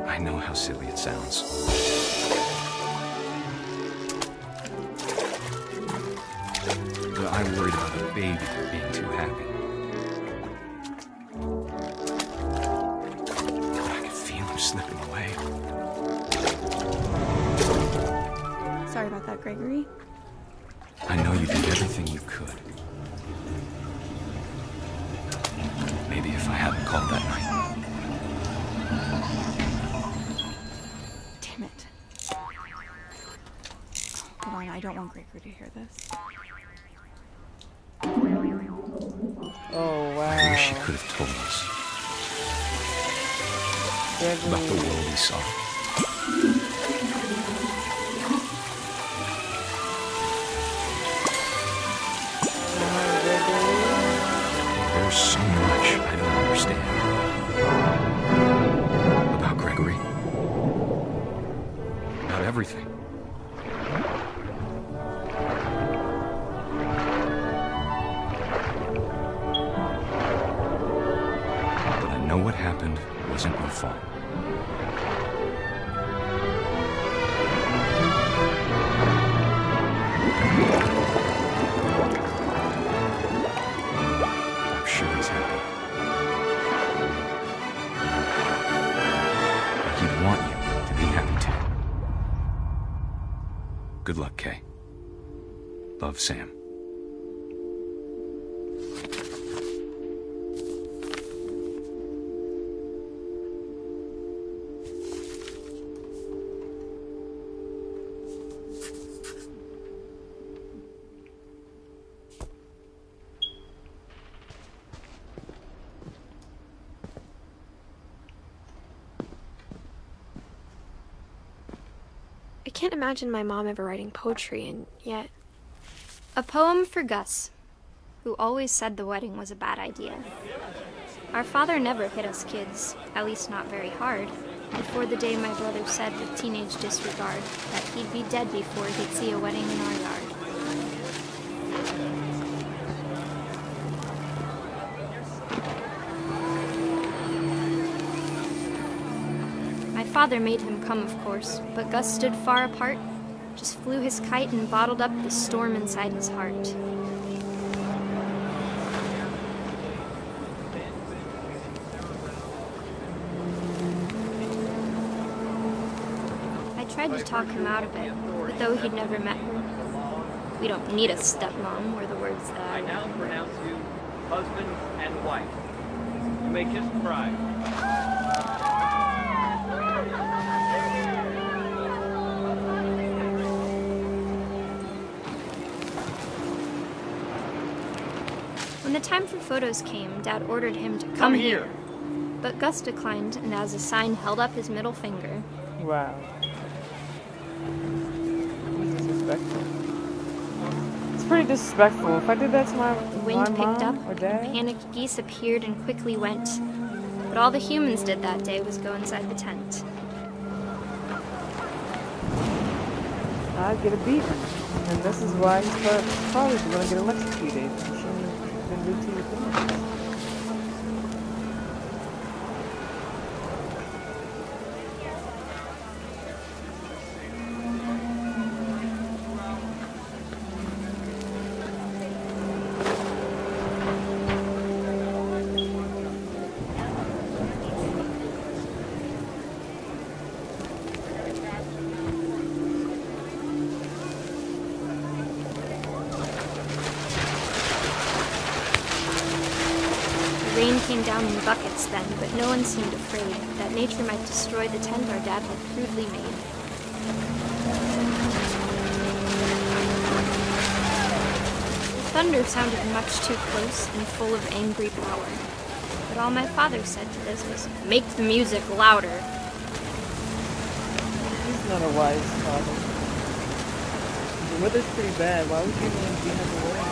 I know how silly it sounds. But I worried about a baby being too happy. I could feel him slipping away. Sorry about that, Gregory. I know you did everything you could. Maybe if I hadn't called that night. Damn it. Hold on, I don't want Gregory to hear this. Oh, wow. I wish he could have told us. About the world he saw. There's so much I don't understand. About Gregory. About everything. But I know what happened wasn't your fault. I'm sure he's happy. But he'd want you to be happy too. Good luck, Kay. Love, Sam. I can't imagine my mom ever writing poetry, and yet... A poem for Gus, who always said the wedding was a bad idea. Our father never hit us kids, at least not very hard, before the day my brother said with teenage disregard that he'd be dead before he'd see a wedding in our yard. My father made him come, of course, but Gus stood far apart, just flew his kite and bottled up the storm inside his heart. I tried to talk him out of it, but though he'd never met her. We don't need a stepmom, were the words that I now pronounce you husband and wife. You may kiss the bride. When the time for photos came, Dad ordered him to come here. But Gus declined, and as a sign held up his middle finger. Wow. Disrespectful. It's pretty disrespectful. If I did that to my The wind picked up, or dad, and panicked geese appeared and quickly went. But all the humans did that day was go inside the tent. I'd get a beating. And this is why he's probably going to get electrocuted. He shouldn't have been rude to your parents. throwing down in buckets then, but no one seemed afraid that nature might destroy the tent our dad had crudely made. The thunder sounded much too close and full of angry power, but all my father said to this was, "Make the music louder." He's not a wise father. The weather's pretty bad. Why would you even be having a wedding?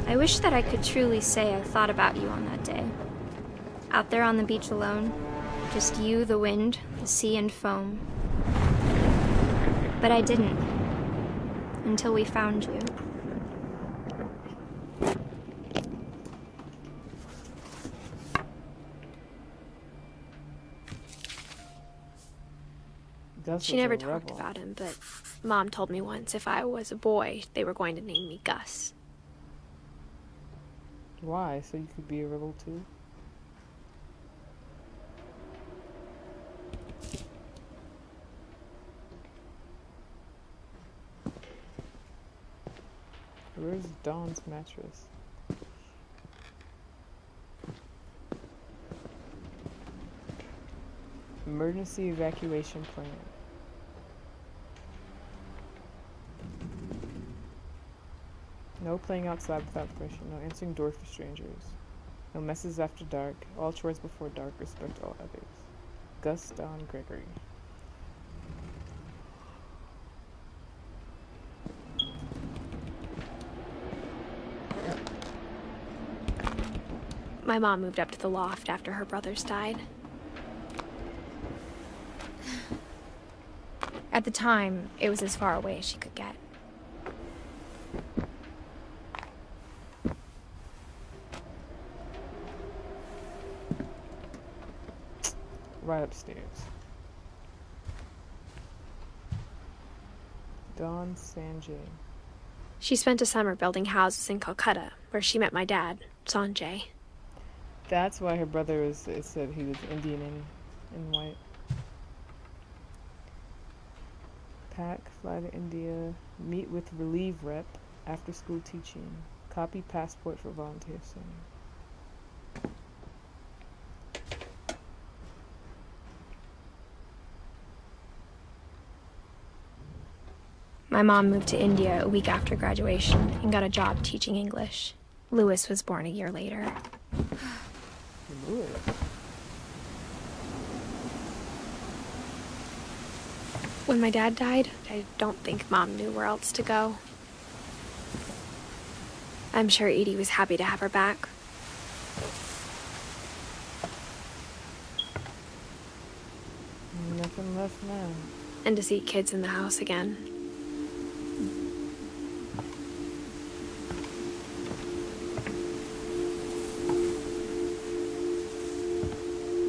I wish that I could truly say I thought about you on that day. Out there on the beach alone, just you, the wind, the sea, and foam. But I didn't, until we found you. She never talked about him, but Mom told me once if I was a boy, they were going to name me Gus. Why? So you could be a rebel too? Where's Dawn's mattress? Emergency evacuation plan. No playing outside without permission. No answering doors for strangers. No messes after dark. All chores before dark. Respect all others. Gus Don Gregory. My mom moved up to the loft after her brothers died. At the time, it was as far away as she could get. Right upstairs. Dawn Sanjay. She spent a summer building houses in Calcutta, where she met my dad, Sanjay. That's why her brother it said he was Indian and white. Pack, fly to India, meet with relief rep, after school teaching, copy passport for volunteer center. My mom moved to India a week after graduation and got a job teaching English. Louis was born a year later. Louis. When my dad died, I don't think Mom knew where else to go. I'm sure Edie was happy to have her back. Nothing left now. And to see kids in the house again.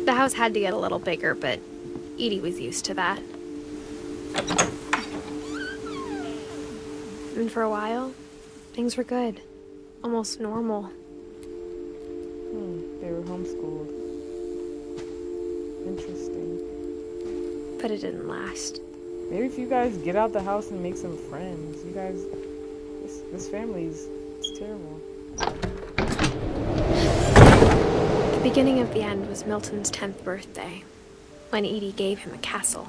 The house had to get a little bigger, but Edie was used to that. And for a while, things were good. Almost normal. They were homeschooled. Interesting. But it didn't last. Maybe if you guys get out the house and make some friends. You guys... This family's... It's terrible. The beginning of the end was Milton's 10th birthday, when Edie gave him a castle.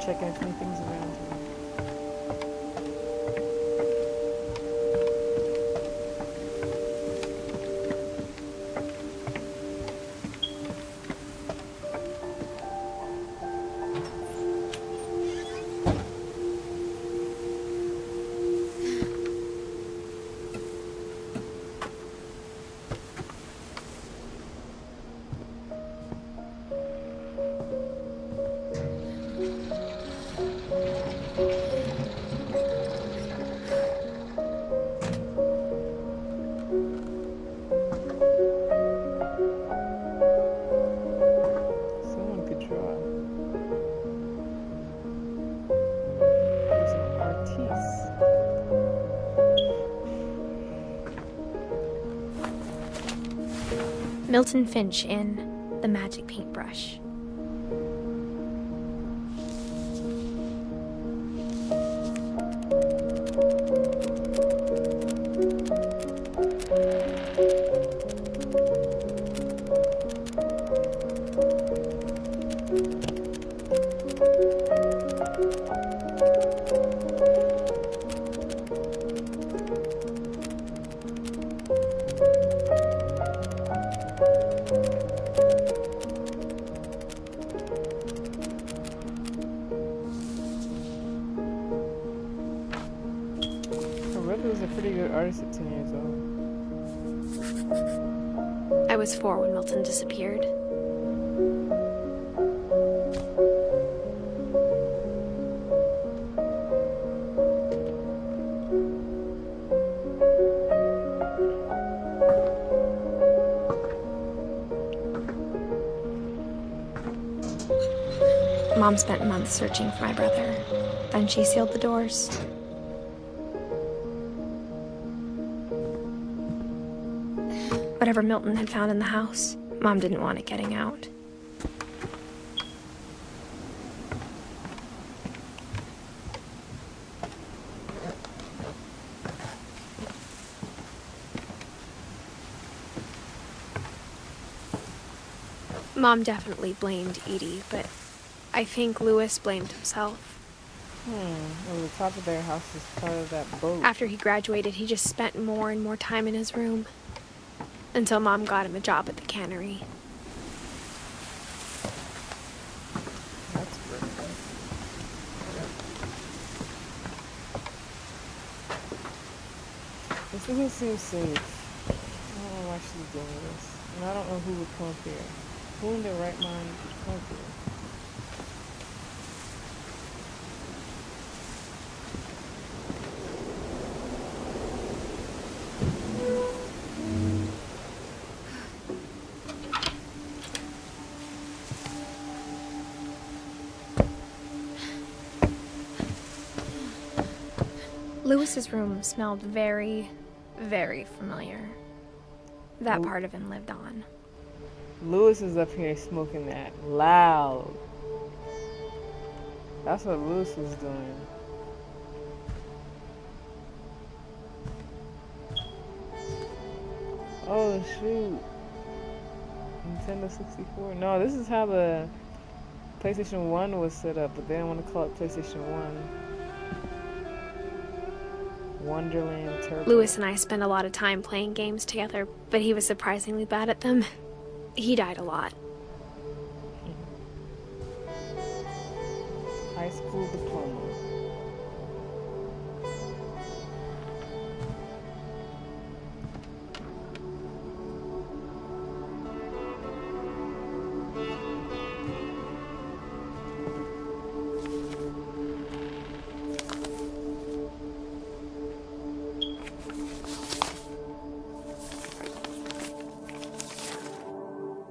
Checking if anything's around here. Milton Finch in The Magic Paintbrush. Was a pretty good artist at 10 years old. I was 4 when Milton disappeared. Mom spent months searching for my brother. Then she sealed the doors. Whatever Milton had found in the house, Mom didn't want it getting out. Mom definitely blamed Edie, but I think Louis blamed himself. Well, the top of their house is part of that boat. After he graduated, he just spent more and more time in his room. Until Mom got him a job at the cannery. That's great. This doesn't seem safe. I don't know why she's doing this. And I don't know who would come up here. Who in their right mind would come up here? Louis's room smelled very, very familiar. That part of him lived on. Louis is up here smoking that loud. That's what Louis was doing. Oh shoot. Nintendo 64. No, this is how the PlayStation 1 was set up, but they don't want to call it PlayStation 1. Wonderland Turbo. Louis and I spent a lot of time playing games together, but he was surprisingly bad at them. He died a lot. High school diploma.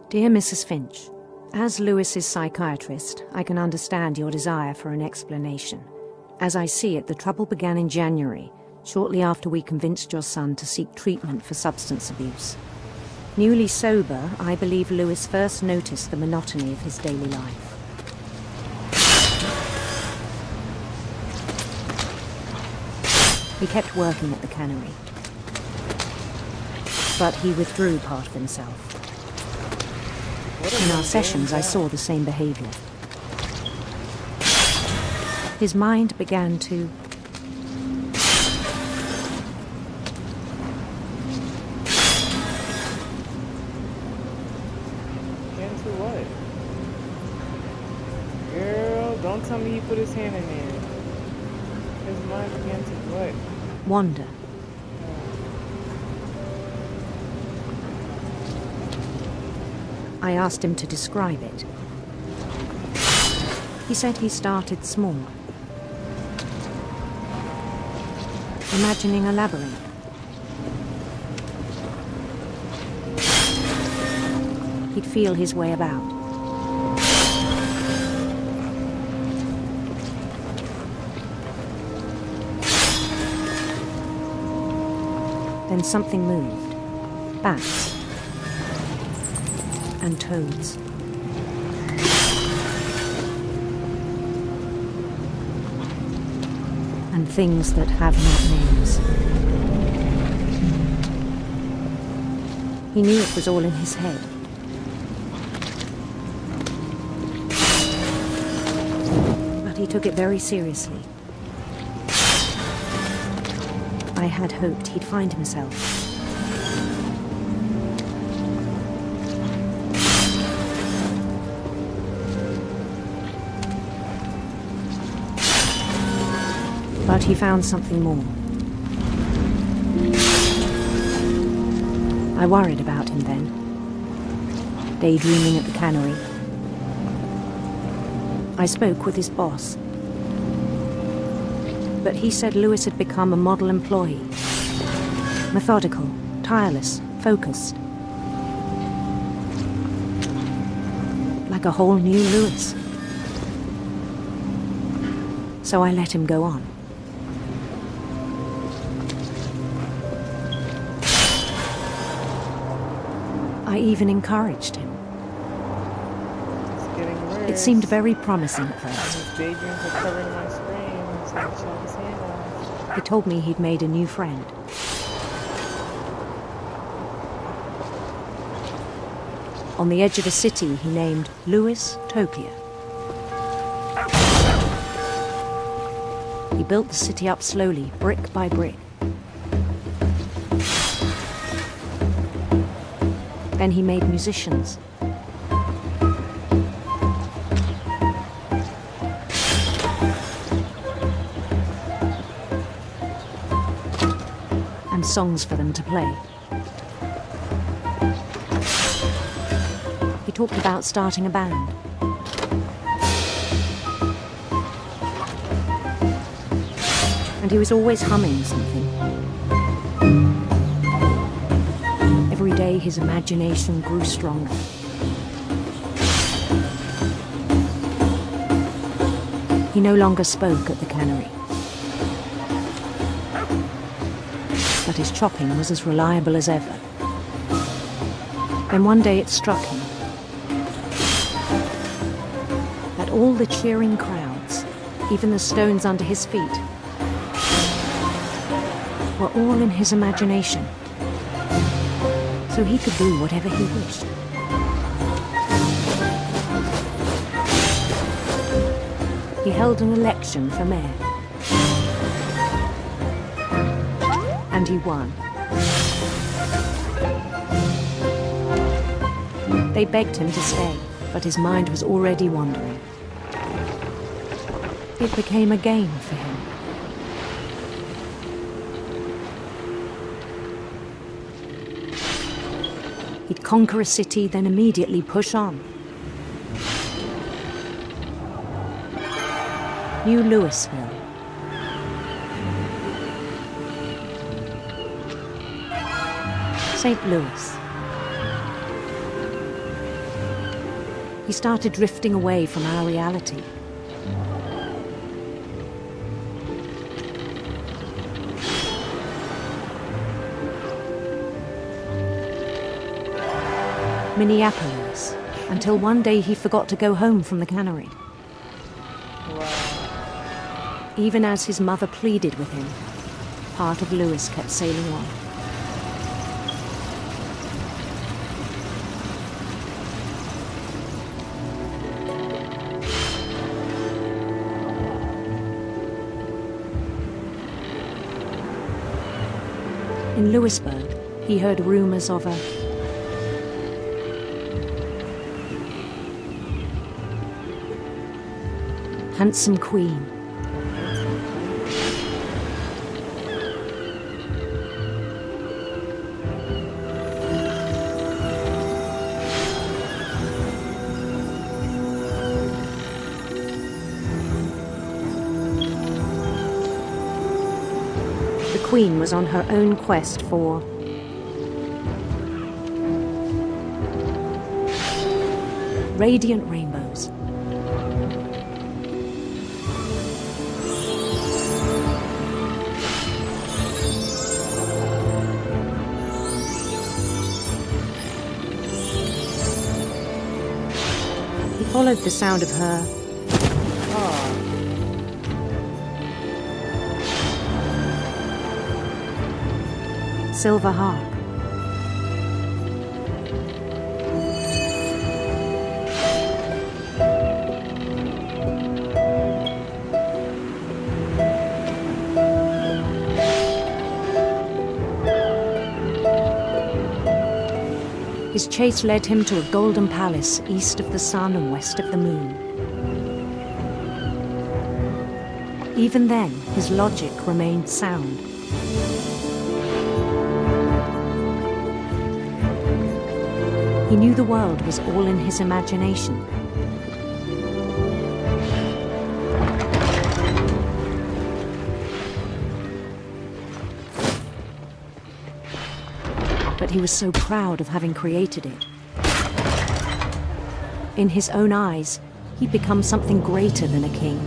Dear Mrs. Finch, as Louis's psychiatrist, I can understand your desire for an explanation. As I see it, the trouble began in January, shortly after we convinced your son to seek treatment for substance abuse. Newly sober, I believe Louis first noticed the monotony of his daily life. He kept working at the cannery, but he withdrew part of himself. In our sessions, I saw the same behavior. His mind began to... Into what? Girl, don't tell me he put his hand in there. His mind began to what? wander. I asked him to describe it. He said he started small, imagining a labyrinth. He'd feel his way about. Then something moved. Bats. and toads. And things that have not names. He knew it was all in his head. But he took it very seriously. I had hoped he'd find himself. But he found something more. I worried about him then, daydreaming at the cannery. I spoke with his boss. But he said Louis had become a model employee. Methodical, tireless, focused. Like a whole new Louis. So I let him go on. I even encouraged him. It's getting worse. It seemed very promising at first. His daydreams are covering my screen, so I shut his hand off. He told me he'd made a new friend. On the edge of a city he named Louis Topia. He built the city up slowly, brick by brick. Then he made musicians. And songs for them to play. He talked about starting a band. And he was always humming something. Every day his imagination grew stronger. He no longer spoke at the cannery. But his chopping was as reliable as ever. Then one day it struck him that all the cheering crowds, even the stones under his feet, were all in his imagination. So he could do whatever he wished. He held an election for mayor. And he won. They begged him to stay, but his mind was already wandering. It became a game for him. He'd conquer a city, then immediately push on. New Louisville. St. Louis. He started drifting away from our reality. Minneapolis, until one day he forgot to go home from the cannery. Wow. Even as his mother pleaded with him, part of Louis kept sailing on. In Louisburg, he heard rumors of a handsome queen. The queen was on her own quest for radiant rainbows. followed the sound of her silver harp. His chase led him to a golden palace east of the sun and west of the moon. Even then, his logic remained sound. He knew the world was all in his imagination. But he was so proud of having created it. In his own eyes, he'd become something greater than a king.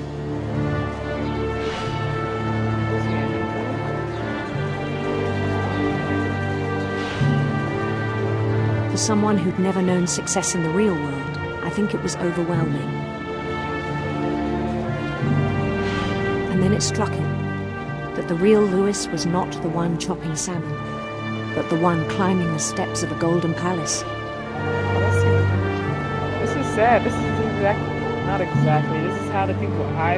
For someone who'd never known success in the real world, I think it was overwhelming. And then it struck him that the real Louis was not the one chopping salmon, but the one climbing the steps of a golden palace. This is sad. This is not exactly. This is how the people I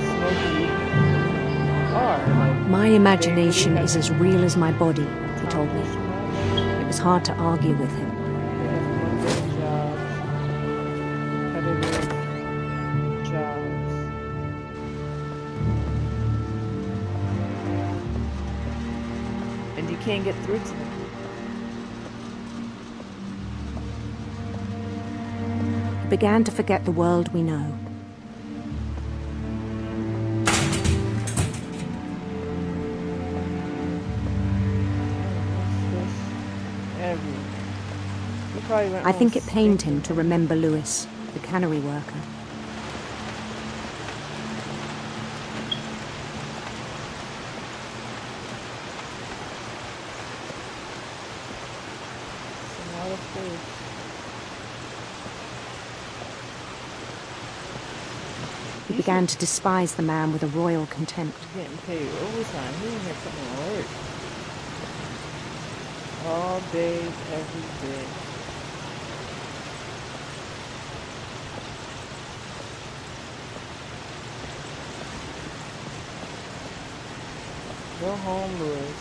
smoky are. My imagination is as real as my body, he told me. It was hard to argue with him. And you can't get through to them. He began to forget the world we know. I think it pained him to remember Louis, the cannery worker. He began to despise the man with a royal contempt. Getting paid overtime. He in here putting in work. All day, every day. Go home, Louis.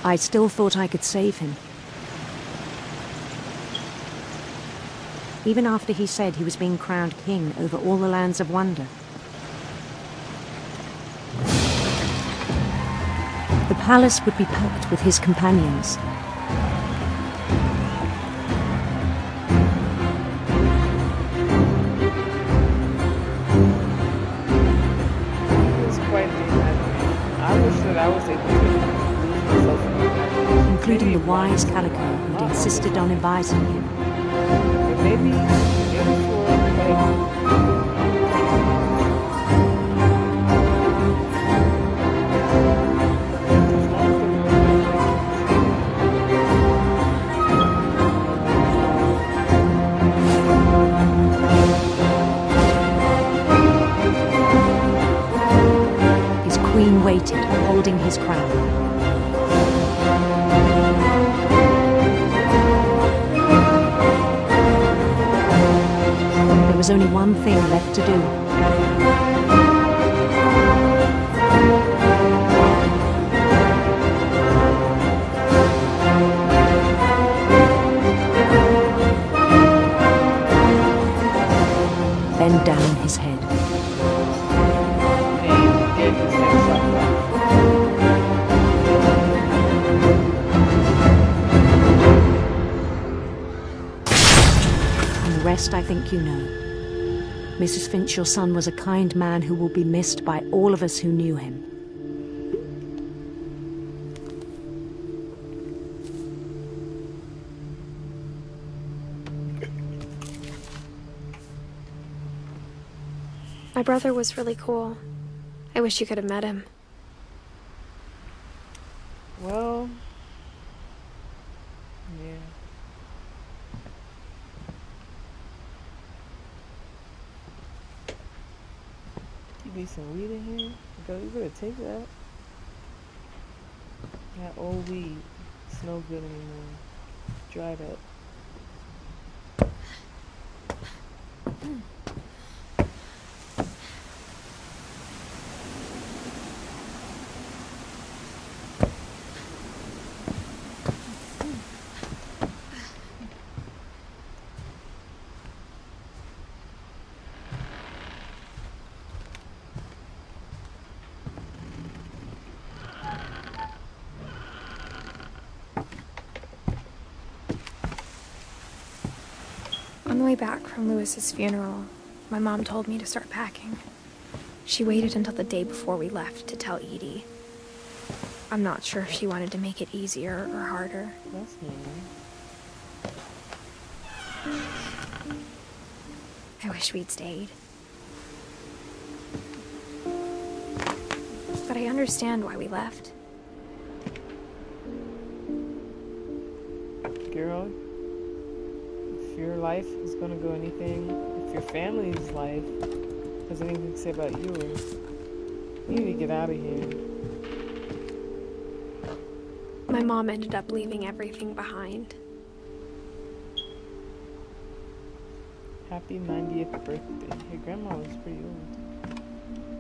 I still thought I could save him. Even after he said he was being crowned king over all the lands of wonder. The palace would be packed with his companions. It was quite the imagination. I wish that I was able to lose myself in that. Including the wise Calico who'd insisted on advising him. But maybe for His queen waited, holding his crown. There was only one thing left to do. rest I think you know. Mrs. Finch, your son was a kind man who will be missed by all of us who knew him. My brother was really cool. I wish you could have met him. Well, yeah. You need some weed in here? Girl, you better take that. That old weed. It's no good anymore. Dried up. On the way back from Lewis's funeral, my mom told me to start packing. She waited until the day before we left to tell Edie. I'm not sure if she wanted to make it easier or harder. That's mean. I wish we'd stayed. But I understand why we left. Girl, if your life is gonna go anything, if your family's life has anything to say about yours, you need to get out of here. My mom ended up leaving everything behind. Happy 90th birthday. Your grandma was pretty old.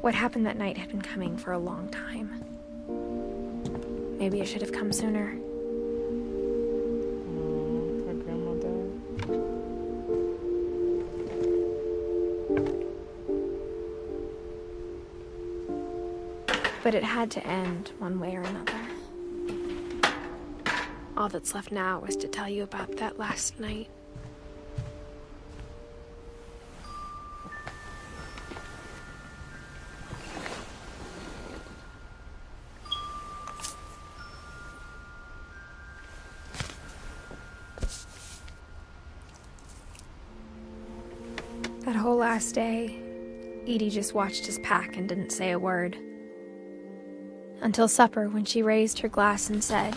What happened that night had been coming for a long time. Maybe it should have come sooner. Her grandma died. But it had to end one way or another. All that's left now is to tell you about that last night. That whole last day, Edie just watched us pack and didn't say a word. Until supper, when she raised her glass and said,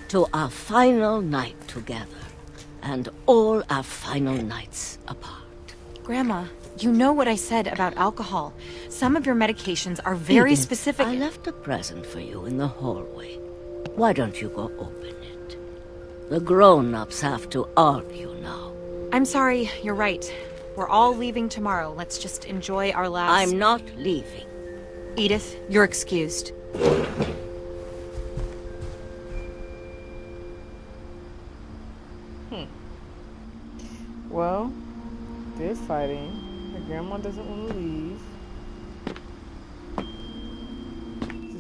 "To our final night together, and all our final nights apart." Grandma, you know what I said about alcohol. Some of your medications are very Edith, specific. I left a present for you in the hallway. Why don't you go open it? The grown-ups have to argue now. I'm sorry, you're right. We're all leaving tomorrow. Let's just enjoy our last... I'm not leaving. Edith, you're excused. Well, they're fighting. Her grandma doesn't want to leave.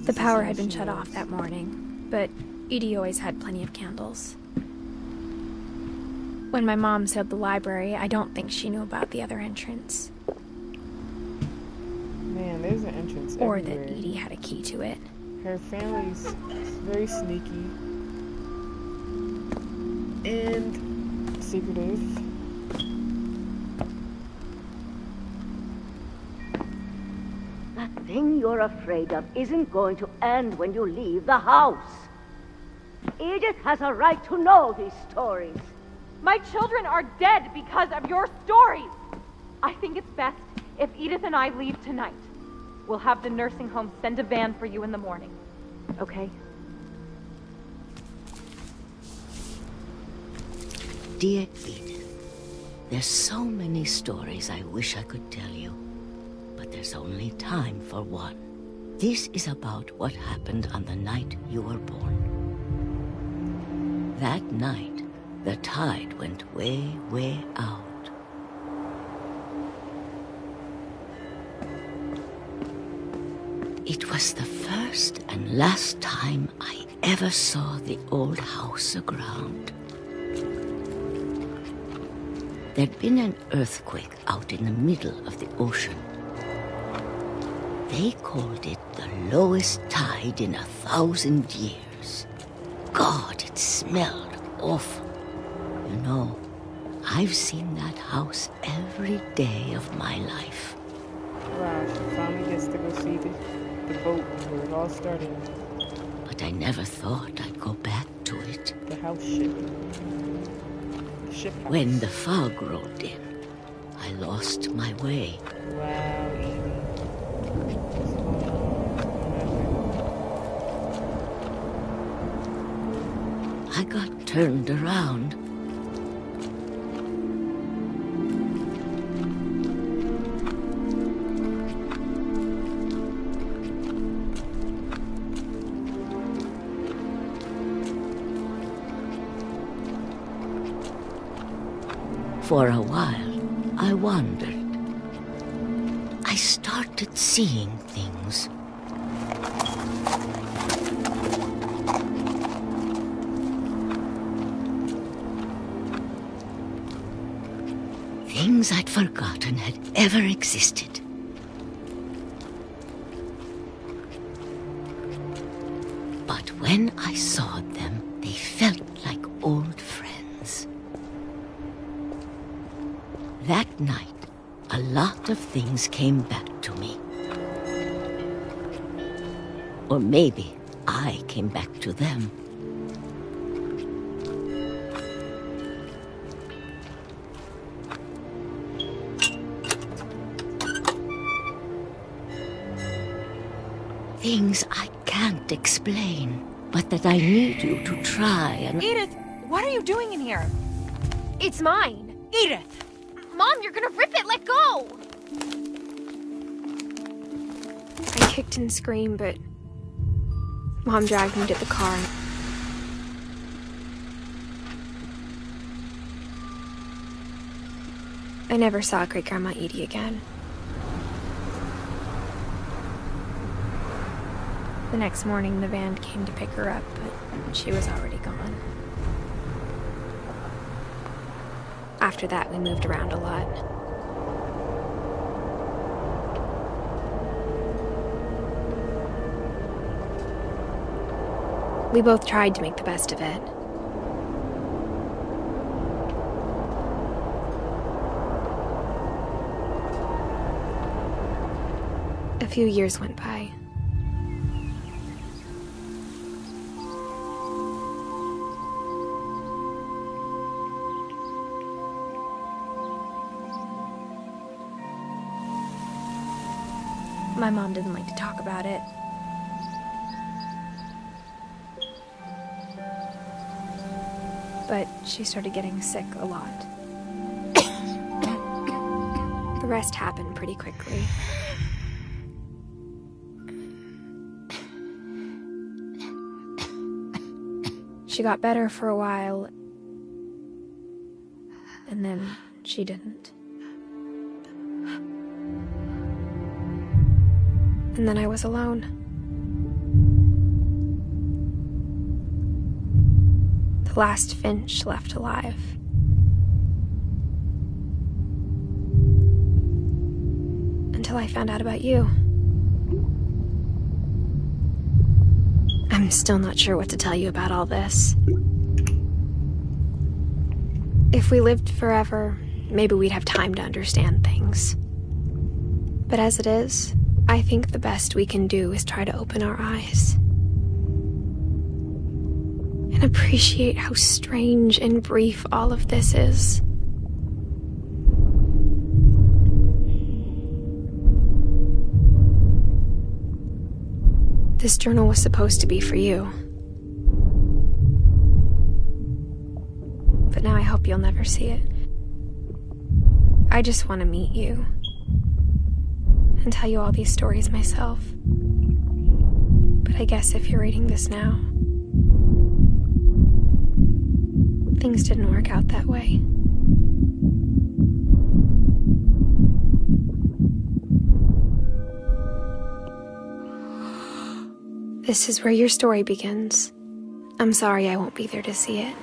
The power had been shut off that morning, but Edie always had plenty of candles. When my mom sealed the library, I don't think she knew about the other entrance. Man, there's an entrance or everywhere. that Edie had a key to it. Her family's very sneaky and secretive. That thing you're afraid of isn't going to end when you leave the house. Edith has a right to know these stories. My children are dead because of your stories. I think it's best if Edith and I leave tonight. We'll have the nursing home send a van for you in the morning. Okay? Dear Edith, there's so many stories I wish I could tell you, but there's only time for one. This is about what happened on the night you were born. That night, the tide went way, way out. It was the first and last time I ever saw the old house aground. There'd been an earthquake out in the middle of the ocean. They called it the lowest tide in 1,000 years. God, it smelled awful. You know, I've seen that house every day of my life. Wow, she finally gets to go see the boat where it all started. But I never thought I'd go back to it. The house ship. The ship house. When the fog rolled in, I lost my way. Wow, Edie. I got turned around. For a while, I wandered. I started seeing things. Things I'd forgotten had ever existed. But when I saw them, they felt like old friends. That night, a lot of things came back to me. Or maybe I came back to them. Things I can't explain, but that I need you to try and... Edith, what are you doing in here? It's mine. Edith! Mom, you're gonna rip it! Let go! I kicked and screamed, but Mom dragged me to the car. I never saw Great-Grandma Edie again. The next morning, the van came to pick her up, but she was already gone. After that, we moved around a lot. We both tried to make the best of it. A few years went by. My mom didn't like to talk about it. But she started getting sick a lot. The rest happened pretty quickly. She got better for a while, and then she didn't. And then I was alone. The last Finch left alive. Until I found out about you. I'm still not sure what to tell you about all this. If we lived forever, maybe we'd have time to understand things. But as it is, I think the best we can do is try to open our eyes. And appreciate how strange and brief all of this is. This journal was supposed to be for you. But now I hope you'll never see it. I just want to meet you. And tell you all these stories myself. But I guess if you're reading this now, things didn't work out that way. This is where your story begins. I'm sorry I won't be there to see it.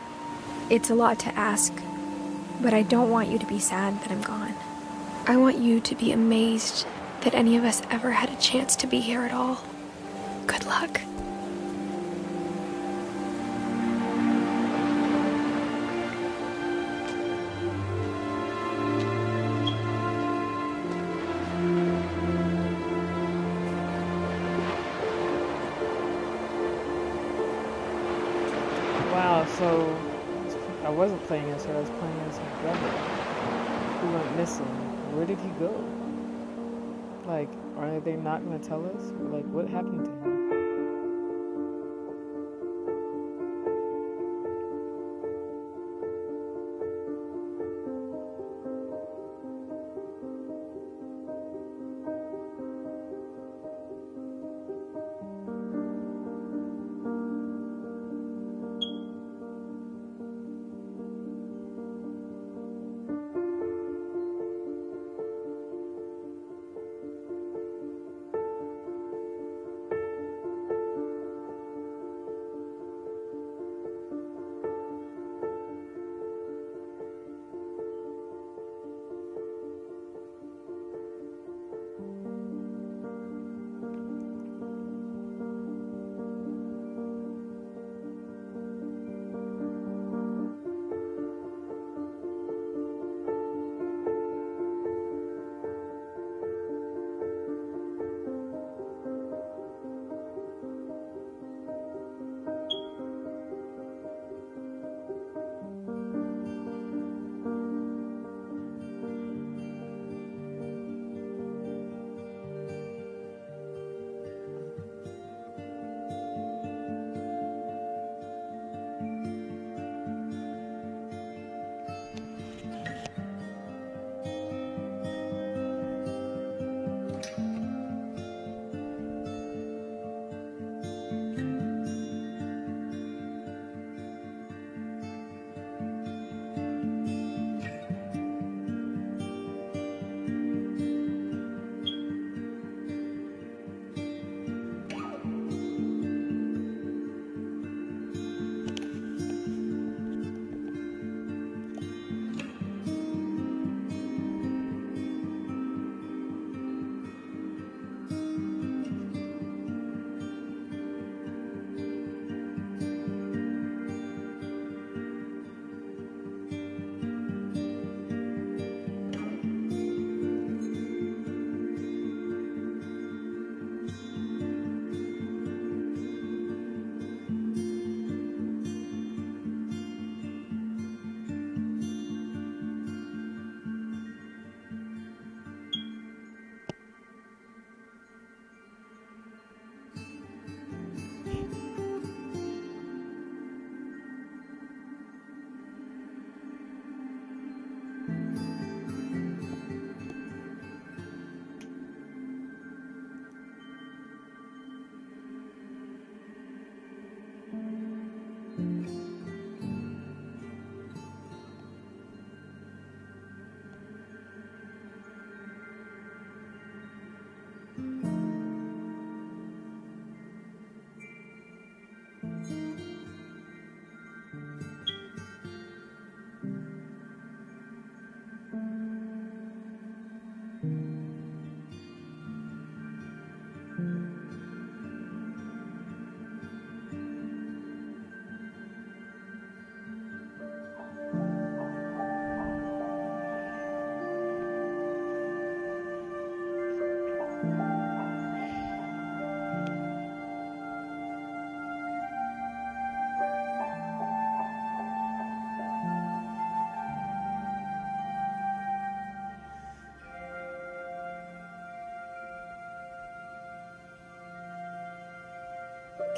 It's a lot to ask, But I don't want you to be sad that I'm gone. I want you to be amazed that any of us ever had a chance to be here at all. Good luck. Wow, so I wasn't playing as her, I was playing as her brother who went missing. Where did he go? Like, are they not going to tell us? Like, what happened to him?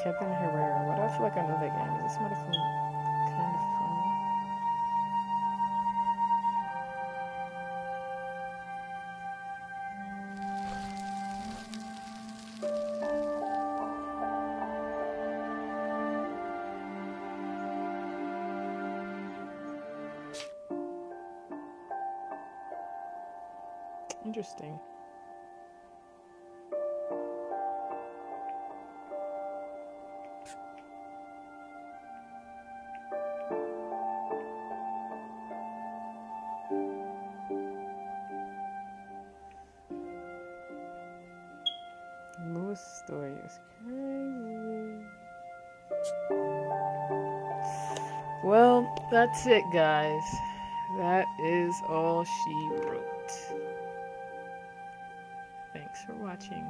Kevin Herrera. Why do I feel like I know that game? Is this somebody from Kind of Funny? Interesting. That's crazy. Well, that's it, guys. That is all she wrote. Thanks for watching.